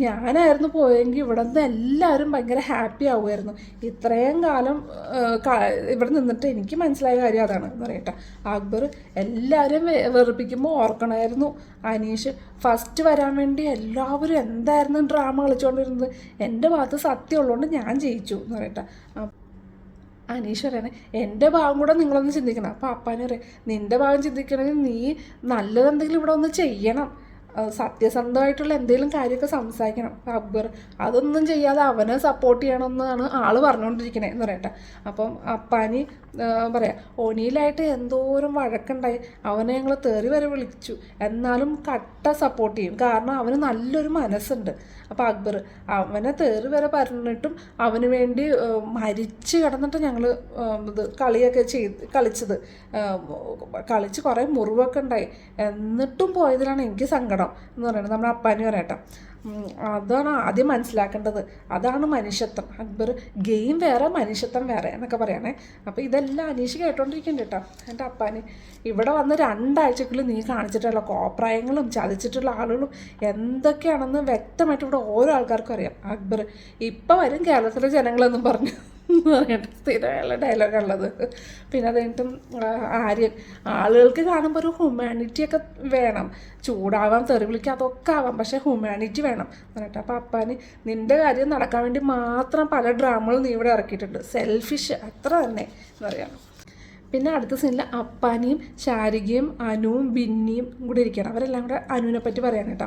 ഞാനായിരുന്നു പോയെങ്കിൽ ഇവിടെ നിന്ന് എല്ലാവരും ഭയങ്കര ഹാപ്പി ആവുമായിരുന്നു, ഇത്രയും കാലം ഇവിടെ നിന്നിട്ട് എനിക്ക് മനസ്സിലായ കാര്യം അതാണ് എന്ന് പറയട്ടെ. അക്ബർ, എല്ലാവരും വെറുപ്പിക്കുമ്പോൾ ഓർക്കണമായിരുന്നു അനീഷ് ഫസ്റ്റ് വരാൻ വേണ്ടി എല്ലാവരും എന്തായിരുന്നു ഡ്രാമ കളിച്ചുകൊണ്ടിരുന്നത്, എൻ്റെ ഭാഗത്ത് സത്യം ഉള്ളതുകൊണ്ട് ഞാൻ ജയിച്ചു എന്ന് പറയട്ടെ. അനീഷ് പറയണേ, എൻ്റെ ഭാഗം കൂടെ നിങ്ങളൊന്ന് ചിന്തിക്കണം. അപ്പോൾ അപ്പാനെ പറയാം, നിൻ്റെ ഭാഗം ചിന്തിക്കണമെങ്കിൽ നീ നല്ലതെന്തെങ്കിലും ഇവിടെ ഒന്ന് ചെയ്യണം, സത്യസന്ധമായിട്ടുള്ള എന്തെങ്കിലും കാര്യമൊക്കെ സംസാരിക്കണം. അക്ബർ, അതൊന്നും ചെയ്യാതെ അവനെ സപ്പോർട്ട് ചെയ്യണമെന്നാണ് ആൾ പറഞ്ഞുകൊണ്ടിരിക്കണേ എന്ന് പറയട്ടെ. അപ്പം അപ്പാനി പറയാം, ഒനിയിലായിട്ട് എന്തോരം വഴക്കുണ്ടായി, അവനെ ഞങ്ങൾ തെറി വരെ വിളിച്ചു, എന്നാലും കട്ട സപ്പോർട്ട് ചെയ്യും, കാരണം അവന് നല്ലൊരു മനസ്സുണ്ട്. അപ്പോൾ അക്ബർ, അവനെ തെറി വരെ പറഞ്ഞിട്ടും അവന് വേണ്ടി മരിച്ച് കിടന്നിട്ട് ഞങ്ങൾ ഇത് കളിയൊക്കെ കളിച്ചത്, കളിച്ച് കുറേ മുറിവൊക്കെ ഉണ്ടായി, എന്നിട്ടും പോയതിലാണ് എനിക്ക് സങ്കടം എന്ന് പറയുന്നത് നമ്മുടെ അപ്പാനി പറയട്ടെ. അതാണ് ആദ്യം മനസ്സിലാക്കേണ്ടത്, അതാണ് മനുഷ്യത്വം. അക്ബർ, ഗെയിം വേറെ മനുഷ്യത്വം വേറെ എന്നൊക്കെ പറയണേ. അപ്പോൾ ഇതെല്ലാം അനീഷ് കേട്ടോണ്ടിരിക്കുന്നുണ്ട് കേട്ടോ. എൻ്റെ അപ്പാനി, ഇവിടെ വന്ന് 2 ആഴ്ചക്കുള്ളിൽ നീ കാണിച്ചിട്ടുള്ള കോപ്രായങ്ങളും ചതിച്ചിട്ടുള്ള ആളുകളും എന്തൊക്കെയാണെന്ന് വ്യക്തമായിട്ട് ഇവിടെ ഓരോ ആൾക്കാർക്കും അറിയാം. അക്ബർ, ഇപ്പം വരും കേരളത്തിലെ ജനങ്ങളെന്നും പറഞ്ഞു പറയട്ടെ, സ്ഥിരമുള്ള ഡയലോഗുള്ളത്. പിന്നെ അത് കഴിഞ്ഞിട്ടും ആര്യൻ, ആളുകൾക്ക് കാണുമ്പോൾ ഒരു ഹ്യൂമാനിറ്റിയൊക്കെ വേണം, ചൂടാവാം തെറി വിളിക്കുക അതൊക്കെ ആവാം, പക്ഷേ ഹ്യൂമാനിറ്റി വേണം എന്നിട്ട്. അപ്പോൾ അപ്പാന്, നിൻ്റെ കാര്യം നടക്കാൻ വേണ്ടി മാത്രം പല ഡ്രാമകളും നീ ഇവിടെ ഇറക്കിയിട്ടുണ്ട്, സെൽഫിഷ് അത്ര തന്നെ എന്ന് പറയാം. പിന്നെ അടുത്ത സീനിൽ അപ്പാനിയും ശാരികയും അനുവും ബിന്നിയും കൂടി ഇരിക്കണം. അവരെല്ലാം കൂടെ അനുവിനെ പറ്റി പറയാൻ കേട്ടോ.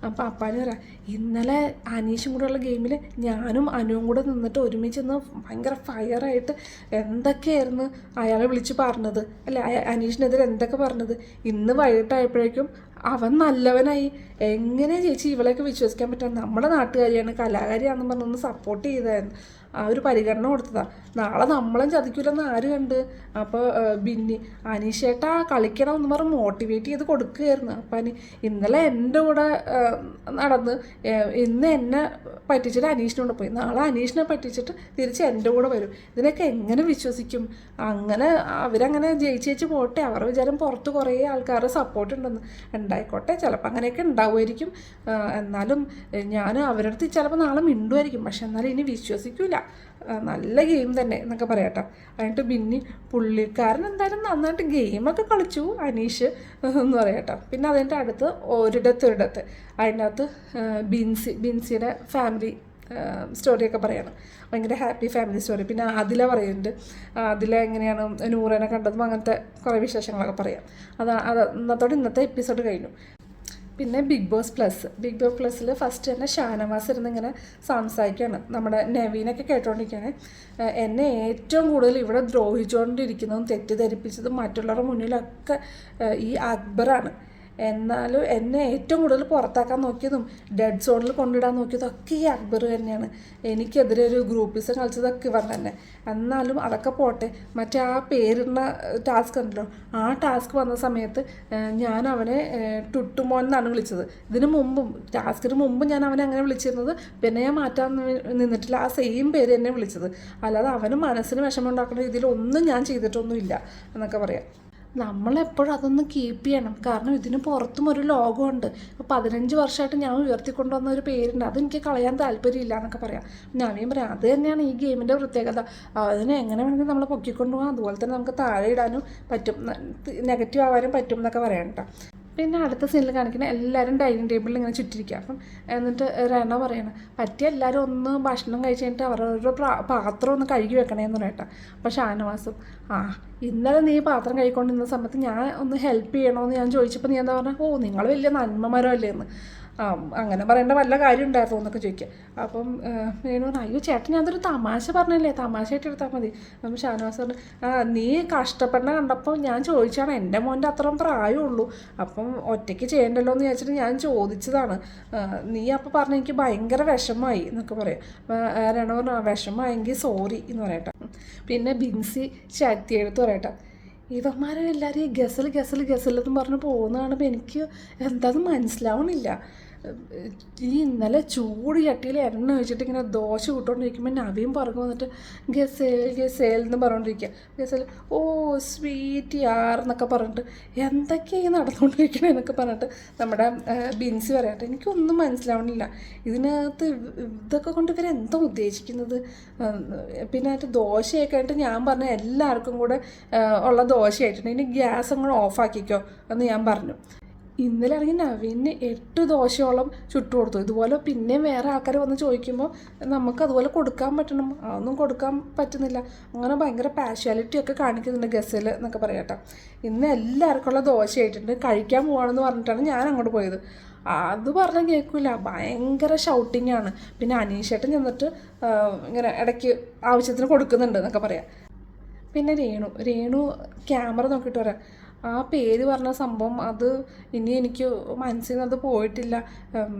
അപ്പോൾ അപ്പാനി പറയാം, ഇന്നലെ അനീഷും കൂടെ ഉള്ള ഗെയിമിൽ ഞാനും അനുവും കൂടെ നിന്നിട്ട് ഒരുമിച്ച് നിന്ന് ഭയങ്കര ഫയറായിട്ട് എന്തൊക്കെയായിരുന്നു അയാളെ വിളിച്ച് പറഞ്ഞത്, അല്ലെ അനീഷിനെതിരെ എന്തൊക്കെ പറഞ്ഞത്. ഇന്ന് വൈകിട്ടായപ്പോഴേക്കും അവൻ നല്ലവനായി. എങ്ങനെ ചേച്ചി ഇവളെയൊക്കെ വിശ്വസിക്കാൻ പറ്റുക? നമ്മുടെ നാട്ടുകാരിയാണ്, കലാകാരിയാണെന്ന് പറഞ്ഞൊന്ന് സപ്പോർട്ട് ചെയ്തായിരുന്നു, ആ ഒരു പരിഗണന കൊടുത്തതാണ്. നാളെ നമ്മളും ചതിക്കില്ലെന്ന് ആര് കണ്ട്? അപ്പോൾ ബിന്നി അനീഷേട്ടാ കളിക്കണം എന്ന് പറഞ്ഞ് മോട്ടിവേറ്റ് ചെയ്ത് കൊടുക്കുകയായിരുന്നു. അപ്പം ഇന്നലെ എൻ്റെ കൂടെ നടന്ന് ഇന്ന് എന്നെ പറ്റിച്ചിട്ട് അനീഷിനോട് പോയി, നാളെ അനീഷിനെ പറ്റിച്ചിട്ട് തിരിച്ച് എൻ്റെ കൂടെ വരും. ഇതിനൊക്കെ എങ്ങനെ വിശ്വസിക്കും? അങ്ങനെ അവരങ്ങനെ ജയിച്ചേച്ച് പോട്ടെ, അവരുടെ വിചാരം പുറത്ത് കുറേ ആൾക്കാരുടെ സപ്പോർട്ട് ഉണ്ടെന്ന്. ഉണ്ടായിക്കോട്ടെ, ചിലപ്പോൾ അങ്ങനെയൊക്കെ ഉണ്ടാവുമായിരിക്കും. എന്നാലും ഞാൻ അവരുടെ അടുത്ത് ചിലപ്പോൾ നാളെ മിണ്ടുമായിരിക്കും, പക്ഷെ എന്നാലും ഇനി വിശ്വസിക്കില്ല. നല്ല ഗെയിം തന്നെ എന്നൊക്കെ പറയാട്ടോ. എന്നിട്ട് ബിന്നി പുള്ളിക്കാരൻ എന്തായാലും നന്നായിട്ട് ഗെയിമൊക്കെ കളിച്ചു അനീഷ് എന്ന് പറയാട്ടോ. പിന്നെ അതിൻ്റെ അടുത്ത് ഒരിടത്ത് അതിൻ്റെ അകത്ത് ബിൻസിയുടെ ഫാമിലി സ്റ്റോറിയൊക്കെ പറയണം. ഭയങ്കര ഹാപ്പി ഫാമിലി സ്റ്റോറി. പിന്നെ അതില പറയുന്നുണ്ട്, അതില എങ്ങനെയാണ് നൂറേനെ കണ്ടതും അങ്ങനത്തെ കുറേ വിശേഷങ്ങളൊക്കെ പറയാം. അന്നത്തോടെ ഇന്നത്തെ എപ്പിസോഡ് കഴിഞ്ഞു. പിന്നെ ബിഗ് ബോസ് പ്ലസ്സിൽ ഫസ്റ്റ് തന്നെ ഷാനവാസ് ഇരുന്ന് ഇങ്ങനെ സംസാരിക്കുകയാണ്. നമ്മുടെ നവീനൊക്കെ കേട്ടോണ്ടിരിക്കുകയാണ്. എന്നെ ഏറ്റവും കൂടുതൽ ഇവിടെ ദ്രോഹിച്ചുകൊണ്ടിരിക്കുന്നതും തെറ്റിദ്ധരിപ്പിച്ചതും മറ്റുള്ളവരുടെ മുന്നിലൊക്കെ ഈ അക്ബറാണ്. എന്നാലും എന്നെ ഏറ്റവും കൂടുതൽ പുറത്താക്കാൻ നോക്കിയതും ഡെഡ് സോണിൽ കൊണ്ടിടാൻ നോക്കിയതൊക്കെ ഈ അക്ബർ തന്നെയാണ്. എനിക്കെതിരെ ഒരു ഗ്രൂപ്പിസം കളിച്ചതൊക്കെ ഇവൻ തന്നെ. എന്നാലും അതൊക്കെ പോട്ടെ, മറ്റേ ആ പേരിടുന്ന ടാസ്ക് ഉണ്ടല്ലോ, ആ ടാസ്ക് വന്ന സമയത്ത് ഞാൻ അവനെ ടുട്ടുമോൻ എന്നാണ് വിളിച്ചത്. ടാസ്കിന് മുമ്പും ഞാൻ അവനെ അങ്ങനെ വിളിച്ചിരുന്നത്. പിന്നെ ഞാൻ മാറ്റാൻ നിന്നിട്ടില്ല, ആ സെയിം പേര് എന്നെ വിളിച്ചത്. അല്ലാതെ അവന് മനസ്സിന് വിഷമം ഉണ്ടാക്കുന്ന രീതിയിൽ ഒന്നും ഞാൻ ചെയ്തിട്ടൊന്നുമില്ല എന്നൊക്കെ പറയാം. നമ്മളെപ്പോഴും അതൊന്ന് കീപ്പ് ചെയ്യണം. കാരണം ഇതിന് പുറത്തും ഒരു ലോകമുണ്ട്. ഇപ്പോൾ 15 വർഷമായിട്ട് ഞാൻ ഉയർത്തിക്കൊണ്ടുവന്ന ഒരു പേരുണ്ട്, അതെനിക്ക് കളയാൻ താല്പര്യമില്ല എന്നൊക്കെ പറയാം. നവീൻ പറയാം, അത് തന്നെയാണ് ഈ ഗെയിമിൻ്റെ പ്രത്യേകത. അതിനെ എങ്ങനെ വേണമെങ്കിൽ നമ്മൾ പൊക്കിക്കൊണ്ടു പോകാം, അതുപോലെ തന്നെ നമുക്ക് താഴെ ഇടാനും പറ്റും, നെഗറ്റീവ് ആവാനും പറ്റും എന്നൊക്കെ പറയാം കേട്ടോ. പിന്നെ അടുത്ത സീനിൽ കാണിക്കുന്ന എല്ലാവരും ഡൈനിങ് ടേബിളിൽ ഇങ്ങനെ ചുറ്റിരിക്കുക. അപ്പം എന്നിട്ട് റെന പറയണം, പറ്റിയ എല്ലാവരും ഒന്ന് ഭക്ഷണം കഴിച്ച് കഴിഞ്ഞിട്ട് അവരവരുടെ പാത്രം ഒന്ന് കഴുകി വെക്കണേന്ന് പറയട്ടെ. അപ്പോൾ ഷാനവാസും ഇന്നലെ നീ പാത്രം കഴിക്കൊണ്ടിരുന്ന സമയത്ത് ഞാൻ ഒന്ന് ഹെൽപ്പ് ചെയ്യണമെന്ന് ഞാൻ ചോദിച്ചപ്പോൾ നീ എന്താ പറഞ്ഞാൽ, നിങ്ങൾ വലിയ നന്മമരമല്ലേ എന്ന്. അങ്ങനെ പറയേണ്ട വല്ല കാര്യം ഉണ്ടായിരുന്നു എന്നൊക്കെ ചോദിക്കുക. അപ്പം വേണു പറഞ്ഞു, അയ്യോ ചേട്ടൻ ഞാനതൊരു തമാശ പറഞ്ഞല്ലേ, തമാശയായിട്ട് എടുത്താൽ മതി. അപ്പം ഷാനവാസ് പറഞ്ഞു, നീ കഷ്ടപ്പെടുന്ന കണ്ടപ്പോൾ ഞാൻ ചോദിച്ചാണ്, എൻ്റെ മോൻ്റെ അത്രയും പ്രായമുള്ളൂ, അപ്പം ഒറ്റയ്ക്ക് ചെയ്യണ്ടല്ലോ എന്ന് വിചാരിച്ചിട്ട് ഞാൻ ചോദിച്ചതാണ്. നീ അപ്പോൾ പറഞ്ഞ എനിക്ക് ഭയങ്കര വിഷമമായി എന്നൊക്കെ പറയാം. രണ പറഞ്ഞു, വിഷമമായെങ്കിൽ സോറി എന്ന് പറയട്ടെ. പിന്നെ ബിൻസി ശക്തി എടുത്ത് പറയട്ടെ, ഇവന്മാരെ എല്ലാവരും ഗസലെന്നും പറഞ്ഞ് പോകുന്ന കാണുമ്പോൾ എനിക്ക് എന്താണെന്ന് മനസ്സിലാവണില്ല. ഈ ഇന്നലെ ചൂട് ചട്ടിയിൽ എണ്ണ വെച്ചിട്ട് ഇങ്ങനെ ദോശ കൂട്ടുകൊണ്ടിരിക്കുമ്പോൾ നവീൻ പുറകെ വന്നിട്ട് ഗസേൽ എന്ന് പറഞ്ഞുകൊണ്ടിരിക്കുക. ഗസേൽ ഓ സ്വീറ്റ് യാർ എന്നൊക്കെ പറഞ്ഞിട്ട് എന്തൊക്കെയാണ് നടന്നുകൊണ്ടിരിക്കണേ എന്നൊക്കെ പറഞ്ഞിട്ട് നമ്മുടെ ബിൻസി പറയട്ടെ, എനിക്കൊന്നും മനസ്സിലാവണില്ല ഇതിനകത്ത് ഇതൊക്കെ കൊണ്ട് ഇവർ എന്താ ഉദ്ദേശിക്കുന്നത്. പിന്നെ ആയിട്ട് ദോശയൊക്കെ ആയിട്ട് ഞാൻ പറഞ്ഞ എല്ലാവർക്കും കൂടെ ഉള്ള ദോശയായിട്ടുണ്ട്, ഇനി ഗ്യാസ് അങ്ങോട്ട് ഓഫാക്കിക്കോ എന്ന് ഞാൻ പറഞ്ഞു. ഇന്നലെ ആണെങ്കിൽ നവീന് 8 ദോശയോളം ചുട്ടു കൊടുത്തു. ഇതുപോലെ പിന്നെയും വേറെ ആൾക്കാർ വന്ന് ചോദിക്കുമ്പോൾ നമുക്ക് അതുപോലെ കൊടുക്കാൻ പറ്റണം, അതൊന്നും കൊടുക്കാൻ പറ്റുന്നില്ല. അങ്ങനെ ഭയങ്കര പാഷ്വാലിറ്റി ഒക്കെ കാണിക്കുന്നുണ്ട് ഗസൽ എന്നൊക്കെ പറയട്ടെ. ഇന്ന് എല്ലാവർക്കുള്ള ദോശയായിട്ടുണ്ട്, കഴിക്കാൻ പോവാണെന്ന് പറഞ്ഞിട്ടാണ് ഞാൻ അങ്ങോട്ട് പോയത്. അത് പറഞ്ഞാൽ കേൾക്കില്ല, ഭയങ്കര ഷൗട്ടിങ് ആണ്. പിന്നെ അനീഷേട്ടൻ ചെന്നിട്ട് ഇങ്ങനെ ഇടയ്ക്ക് ആവശ്യത്തിന് കൊടുക്കുന്നുണ്ട് എന്നൊക്കെ പറയാം. പിന്നെ രേണു ക്യാമറ നോക്കിയിട്ട് പറയാം, ആ പേര് പറഞ്ഞ സംഭവം അത് ഇനി എനിക്ക് മനസ്സിൽ നിന്ന് അത് പോയിട്ടില്ല.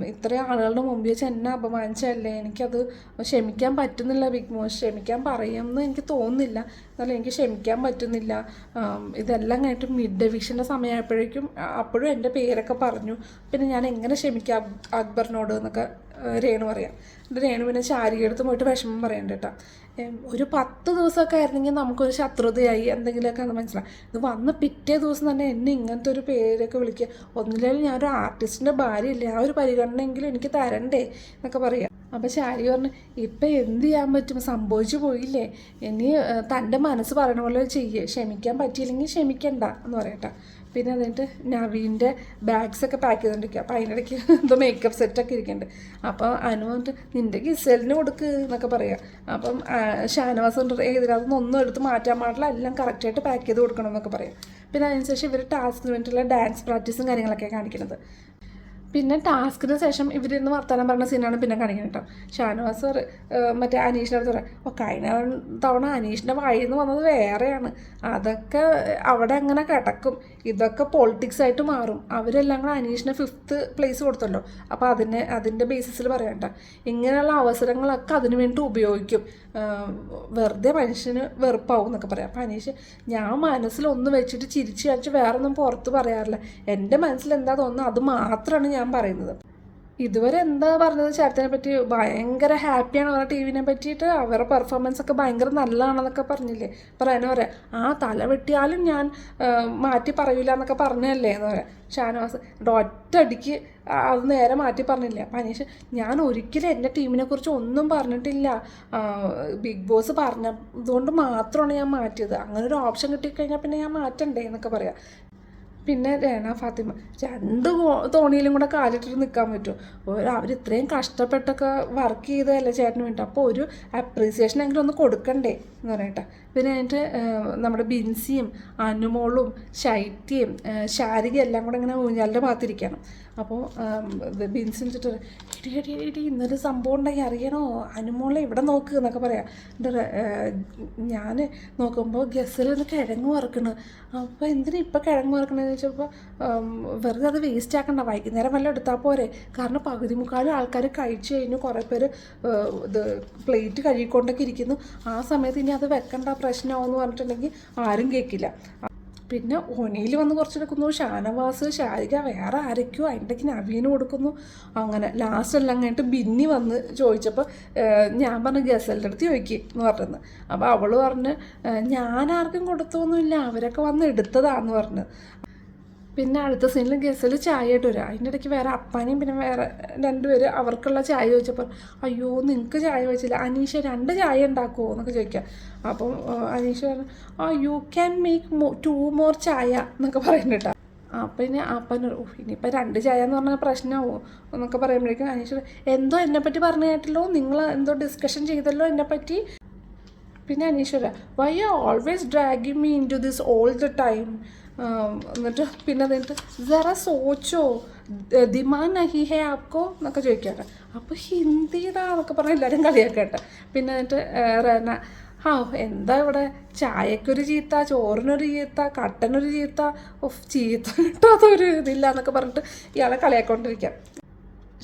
ഇത്രയും ആളുകളുടെ മുമ്പിൽ വെച്ച് എന്നെ അപമാനിച്ചല്ലേ, എനിക്കത് ക്ഷമിക്കാൻ പറ്റുന്നില്ല ബിഗ് ബോസ്, ക്ഷമിക്കാൻ പറയുമെന്ന് എനിക്ക് തോന്നുന്നില്ല, എന്നാലും എനിക്ക് ക്ഷമിക്കാൻ പറ്റുന്നില്ല. ഇതെല്ലാം കഴിഞ്ഞിട്ട് മിഡ് എവിക്ഷൻ്റെ സമയമായപ്പോഴേക്കും അപ്പോഴും എൻ്റെ പേരൊക്കെ പറഞ്ഞു, പിന്നെ ഞാൻ എങ്ങനെ ക്ഷമിക്കാം അക്ബറിനോട് എന്നൊക്കെ രേണു പറയാം. രേണു പിന്നെ ശാരികയെടുത്ത് പോയിട്ട് വിഷമം പറയണ്ട കേട്ടോ. ഒരു 10 ദിവസമൊക്കെ ആയിരുന്നെങ്കിൽ നമുക്കൊരു ശത്രുതയായി എന്തെങ്കിലുമൊക്കെ അത് മനസ്സിലാവും. ഇത് വന്ന് പിറ്റേ ദിവസം തന്നെ എന്നെ ഇങ്ങനത്തെ ഒരു പേരൊക്കെ വിളിക്കുക. ഒന്നില്ലെങ്കിൽ ഞാനൊരു ആർട്ടിസ്റ്റിൻ്റെ ഭാര്യയില്ലേ, ആ ഒരു പരിഗണനയെങ്കിലും എനിക്ക് തരണ്ടേ എന്നൊക്കെ പറയാം. അപ്പോൾ ശാരി പറഞ്ഞു, ഇപ്പം എന്ത് ചെയ്യാൻ പറ്റും, സംഭവിച്ചു പോയില്ലേ, ഇനി തൻ്റെ മനസ്സ് പറയണ പോലെ ചെയ്യേ, ക്ഷമിക്കാൻ പറ്റിയില്ലെങ്കിൽ ക്ഷമിക്കണ്ട എന്ന് പറയട്ടെ. പിന്നെ അതിൻ്റെ നവീൻ്റെ ബാഗ്സൊക്കെ പാക്ക് ചെയ്തുകൊണ്ടിരിക്കുക. അപ്പോൾ അതിനിടയ്ക്ക് എന്തോ മേക്കപ്പ് സെറ്റൊക്കെ ഇരിക്കുന്നുണ്ട്. അപ്പോൾ അനു വന്നിട്ട് നിൻ്റെ ഗിസലിന് കൊടുക്ക് എന്നൊക്കെ പറയാം. അപ്പം ഷാനവാസ് കൊണ്ട് ഇതിനകത്തൊന്നും ഒന്നും എടുത്ത് മാറ്റാൻ പാടില്ല, എല്ലാം കറക്റ്റായിട്ട് പാക്ക് ചെയ്ത് കൊടുക്കണം എന്നൊക്കെ പറയാം. പിന്നെ അതിനുശേഷം ഇവർ ടാസ്കിന് വേണ്ടിയിട്ടുള്ള ഡാൻസ് പ്രാക്ടീസും കാര്യങ്ങളൊക്കെ കാണിക്കുന്നത്. പിന്നെ ടാസ്കിന് ശേഷം ഇവരിന്ന് വർത്തമാനം പറഞ്ഞ സീനാണ് പിന്നെ കാണിക്കുന്നത് കേട്ടോ. ഷാനവാസ് മറ്റേ അനീഷിൻ്റെ അടുത്ത് പറയാം, കഴിഞ്ഞ തവണ അനീഷിൻ്റെ വായിൽ നിന്ന് വന്നത് വേറെയാണ്, അതൊക്കെ അവിടെ അങ്ങനെ കിടക്കും, ഇതൊക്കെ പൊളിറ്റിക്സ് ആയിട്ട് മാറും. അവരെല്ലാം കൂടെ അനീഷിനെ 5th പ്ലേസ് കൊടുത്തല്ലോ. അപ്പോൾ അതിൻ്റെ ബേസിസിൽ പറയണ്ട, ഇങ്ങനെയുള്ള അവസരങ്ങളൊക്കെ അതിനു വേണ്ടി ഉപയോഗിക്കും. വെറുതെ മനുഷ്യന് വെറുപ്പാവും എന്നൊക്കെ പറയാം. അപ്പോൾ അനീഷ്, ഞാൻ മനസ്സിലൊന്ന് വെച്ചിട്ട് ചിരിച്ച് കാണിച്ച് വേറൊന്നും പുറത്ത് പറയാറില്ല. എൻ്റെ മനസ്സിൽ എന്താ തോന്നുന്നത് അത് മാത്രമാണ് ഞാൻ പറയുന്നത്. ഇതുവരെ എന്താ പറഞ്ഞത് ചേട്ടനെ പറ്റി? ഭയങ്കര ഹാപ്പിയാണ് അവരുടെ ടീമിനെ പറ്റിയിട്ട്, അവരുടെ പെർഫോമൻസ് ഒക്കെ ഭയങ്കര നല്ലതാണെന്നൊക്കെ പറഞ്ഞില്ലേ. പറയാം ആ തല വെട്ടിയാലും ഞാൻ മാറ്റി പറയൂല എന്നൊക്കെ പറഞ്ഞല്ലേ എന്ന് പറയാം. ഷാനവാസ് ഒറ്റയടിക്ക് അത് നേരെ മാറ്റി പറഞ്ഞില്ല. അപ്പം അനീഷ്, ഞാൻ ഒരിക്കലും എൻ്റെ ടീമിനെ കുറിച്ച് ഒന്നും പറഞ്ഞിട്ടില്ല, ബിഗ് ബോസ് പറഞ്ഞതുകൊണ്ട് മാത്രമാണ് ഞാൻ മാറ്റിയത്. അങ്ങനെ ഒരു ഓപ്ഷൻ കിട്ടിക്കഴിഞ്ഞാൽ പിന്നെ ഞാൻ മാറ്റണ്ടേ എന്നൊക്കെ പറയാം. പിന്നെ രേണ ഫാത്തിമ, 2 തോണിയിലും കൂടെ കാലിട്ടിട്ട് നിൽക്കാൻ പറ്റുമോ? അവർ ഇത്രയും കഷ്ടപ്പെട്ടൊക്കെ വർക്ക് ചെയ്തതല്ലേ ചേട്ടന് വേണ്ടി, അപ്പോൾ ഒരു അപ്രീസിയേഷൻ എങ്കിലും ഒന്ന് കൊടുക്കണ്ടേ എന്ന് പറയട്ടെ. പിന്നെ അതിൻ്റെ നമ്മുടെ ബിൻസിയും അനുമോളും ശൈത്യയും ശാരികയും എല്ലാം കൂടെ ഇങ്ങനെ ഊഞ്ഞാലിൻ്റെ ഭാഗത്തിരിക്കണം. അപ്പോൾ ബിൻസി വെച്ചിട്ട്, ഇടി ഇന്നൊരു സംഭവം ഉണ്ടെങ്കിൽ അറിയണോ, അനുമോളെ ഇവിടെ നോക്ക് എന്നൊക്കെ പറയാം. ഞാൻ നോക്കുമ്പോൾ ഗസൽ ഒന്ന് കിഴങ്ങ് വറക്കണ്. അപ്പോൾ എന്തിനാ ഇപ്പം കിഴങ്ങ് വറക്കണമെന്ന് ചോദിച്ചപ്പോൾ, വെറുതെ അത് വേസ്റ്റ് ആക്കണ്ട, വൈകുന്നേരം വല്ലതും എടുത്താൽ പോരെ, കാരണം പകുതി മുക്കാലും ആൾക്കാർ കഴിച്ചു കഴിഞ്ഞു, കുറേ പേര് ഇത് പ്ലേറ്റ് കഴുകിക്കൊണ്ടൊക്കെ ഇരിക്കുന്നു, ആ സമയത്ത് ഇനി അത് വെക്കണ്ട പ്രശ്നമാവെന്ന് പറഞ്ഞിട്ടുണ്ടെങ്കിൽ ആരും കേൾക്കില്ല. പിന്നെ ഒനിയിൽ വന്ന് കുറച്ചെടുക്കുന്നു, ഷാനവാസ്, ശാരിക, വേറെ ആരൊക്കെയോ അതിൻ്റെക്ക് നവീന് കൊടുക്കുന്നു. അങ്ങനെ ലാസ്റ്റ് എല്ലാം കഴിഞ്ഞിട്ട് ബിന്നി വന്ന് ചോദിച്ചപ്പോൾ ഞാൻ പറഞ്ഞു ഗസലിൻ്റെ അടുത്ത് ചോദിക്കും എന്ന് പറഞ്ഞത്. അപ്പോൾ അവൾ പറഞ്ഞ് ഞാൻ ആർക്കും കൊടുത്തൊന്നുമില്ല, അവരൊക്കെ വന്ന് എടുത്തതാന്ന് പറഞ്ഞു. പിന്നെ അടുത്ത സീനിൽ ഗസൽ ചായ ആയിട്ട് വരിക. അതിൻ്റെ ഇടയ്ക്ക് വേറെ അപ്പാനെയും പിന്നെ വേറെ 2 പേര് അവർക്കുള്ള ചായ ചോദിച്ചപ്പോൾ, അയ്യോ നിങ്ങൾക്ക് ചായ വെച്ചില്ല, അനീഷ 2 ചായ ഉണ്ടാക്കുമോ എന്നൊക്കെ ചോദിക്കാം. അപ്പം അനീഷ പറഞ്ഞു, യു ക്യാൻ മേക്ക് 2 more ചായ എന്നൊക്കെ പറയുന്നുണ്ട്. അപ്പം പിന്നെ അപ്പൻ ഇനിയിപ്പോൾ 2 ചായ എന്ന് പറഞ്ഞാൽ പ്രശ്നമാവോ എന്നൊക്കെ പറയുമ്പോഴേക്കും അനീഷ, എന്തോ എന്നെപ്പറ്റി പറഞ്ഞു കേട്ടല്ലോ, നിങ്ങൾ എന്തോ ഡിസ്കഷൻ ചെയ്തല്ലോ എന്നെപ്പറ്റി. പിന്നെ Aneeshwara, why you always dragging me into this all the time. എന്നിട്ട് പിന്നെ അതിട്ട് ജറാ സോച്ചോ ദിമാൻ നഹി ഹേ ആപ്കോ എന്നൊക്കെ ചോദിക്കട്ടെ. അപ്പോൾ ഹിന്ദിയിലാന്നൊക്കെ പറഞ്ഞാൽ എല്ലാവരും കളിയാക്കട്ടെ. പിന്നെ എന്നിട്ട് റന, എന്താ ഇവിടെ ചായക്കൊരു ചീത്ത, ചോറിനൊരു ചീത്ത, കട്ടനൊരു ചീത്ത, ചീത്ത കിട്ടാത്തൊരു ഇതില്ല എന്നൊക്കെ പറഞ്ഞിട്ട് ഇയാളെ കളിയാക്കൊണ്ടിരിക്കാം.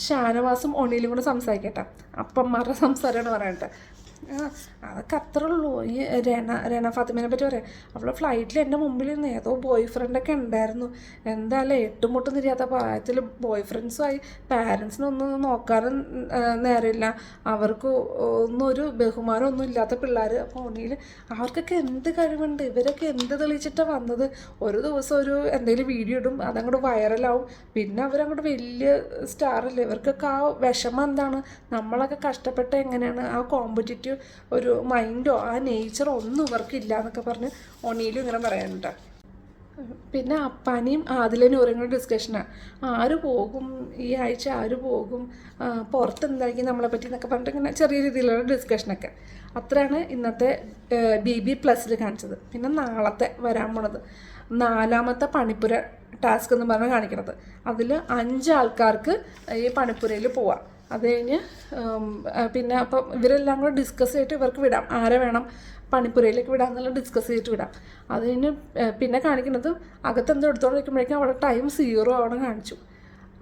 ഷാനവാസും ഒണിയിലും കൂടെ സംസാരിക്കട്ടെ, അപ്പന്മാരുടെ സംസാരമാണ് പറയട്ടെ. അതൊക്കെ അത്രേ ഉള്ളൂ. ഈ രേണ ഫാത്തിമേനെ പറ്റി പറയാം. അവളെ ഫ്ലൈറ്റിൽ എൻ്റെ മുമ്പിൽ നിന്ന് ഏതോ ബോയ് ഫ്രണ്ടൊക്കെ ഉണ്ടായിരുന്നു. എന്തായാലും എട്ടുമുട്ടും തിരിയാത്ത പ്രായത്തിൽ ബോയ് ഫ്രണ്ട്സുമായി പാരൻസിനൊന്നും നോക്കാനും നേരമില്ല, അവർക്ക് ഒന്നും ഒരു ബഹുമാനമൊന്നും ഇല്ലാത്ത പിള്ളേർ. അപ്പോൾ ഒന്നിയിൽ അവർക്കൊക്കെ എന്ത് കഴിവുണ്ട്, ഇവരൊക്കെ എന്ത് തെളിയിച്ചിട്ടാണ് വന്നത്. ഒരു ദിവസം ഒരു എന്തെങ്കിലും വീഡിയോ ഇടും, അതങ്ങോട്ട് വൈറലാവും, പിന്നെ അവരങ്ങോട്ട് വലിയ സ്റ്റാറല്ലേ. ഇവർക്കൊക്കെ ആ വിഷമം എന്താണ്, നമ്മളൊക്കെ കഷ്ടപ്പെട്ട എങ്ങനെയാണ്, ആ കോമ്പറ്റീറ്റീവ് ഒരു മൈൻഡോ ആ നേച്ചറോ ഒന്നും ഇവർക്കില്ല എന്നൊക്കെ പറഞ്ഞ് ഒണിയിലും ഇങ്ങനെ പറയാനുണ്ട്. പിന്നെ അപ്പാനിയും ആദിലും ഓരോ ഡിസ്കഷനാണ്, ആര് പോകും ഈ ആഴ്ച, ആര് പോകും, പുറത്ത് എന്തായിരിക്കും നമ്മളെ പറ്റി എന്നൊക്കെ പറഞ്ഞിട്ട് ഇങ്ങനെ ചെറിയ രീതിയിലുള്ള ഡിസ്കഷനൊക്കെ. അത്രയാണ് ഇന്നത്തെ BB+ കാണിച്ചത്. പിന്നെ നാളത്തെ വരാൻ പോണത് 4ാമത്തെ പണിപ്പുര ടാസ്ക് എന്ന് പറഞ്ഞാൽ കാണിക്കണത്. അതിൽ 5 ആൾക്കാർക്ക് ഈ പണിപ്പുരയിൽ പോവാം. അത് കഴിഞ്ഞ് പിന്നെ അപ്പം ഇവരെല്ലാം കൂടെ ഡിസ്കസ് ചെയ്തിട്ട് ഇവർക്ക് വിടാം, ആരെ വേണം പണിപ്പുരയിലേക്ക് വിടാമെന്നുള്ള ഡിസ്കസ് ചെയ്തിട്ട് വിടാം. അത് കഴിഞ്ഞ് പിന്നെ കാണിക്കുന്നത് അകത്തെന്തോ എടുത്തോണ്ടിരിക്കുമ്പോഴേക്കും അവിടെ ടൈം 0 അവിടെ കാണിച്ചു.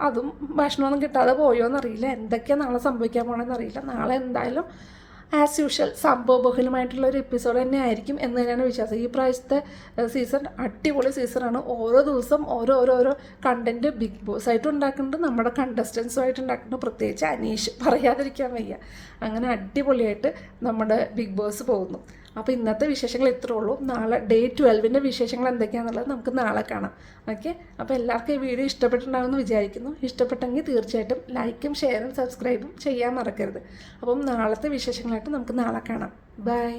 അതും ഭക്ഷണമൊന്നും കിട്ടാതെ പോയോ എന്നറിയില്ല, എന്തൊക്കെയാണ് നാളെ സംഭവിക്കാൻ പോകണമെന്ന് അറിയില്ല. നാളെ എന്തായാലും ആസ് യൂഷ്വൽ സംഭവബഹുലമായിട്ടുള്ളൊരു എപ്പിസോഡ് തന്നെ ആയിരിക്കും എന്ന് തന്നെയാണ് വിശ്വാസം. ഈ പ്രാവശ്യത്തെ സീസൺ അടിപൊളി സീസണാണ്. ഓരോ ദിവസം ഓരോ കണ്ടൻറ്റ് ബിഗ് ബോസ് ആയിട്ട് ഉണ്ടാക്കുന്നുണ്ട്, നമ്മുടെ കണ്ടസ്റ്റൻസുമായിട്ട് ഉണ്ടാക്കുന്നുണ്ട്. പ്രത്യേകിച്ച് അനീഷ് പറയാതിരിക്കാൻ വയ്യ. അങ്ങനെ അടിപൊളിയായിട്ട് നമ്മുടെ ബിഗ് ബോസ് പോകുന്നു. അപ്പോൾ ഇന്നത്തെ വിശേഷങ്ങൾ ഇത്രേ ഉള്ളൂ. നാളെ Day 12 വിശേഷങ്ങൾ എന്തൊക്കെയാണെന്നുള്ളത് നമുക്ക് നാളെ കാണാം. ഓക്കെ, അപ്പോൾ എല്ലാവർക്കും ഈ വീഡിയോ ഇഷ്ടപ്പെട്ടിട്ടുണ്ടാകുമെന്ന് വിചാരിക്കുന്നു. ഇഷ്ടപ്പെട്ടെങ്കിൽ തീർച്ചയായിട്ടും ലൈക്കും ഷെയറും സബ്സ്ക്രൈബും ചെയ്യാൻ മറക്കരുത്. അപ്പം നാളത്തെ വിശേഷങ്ങളായിട്ട് നമുക്ക് നാളെ കാണാം. ബൈ.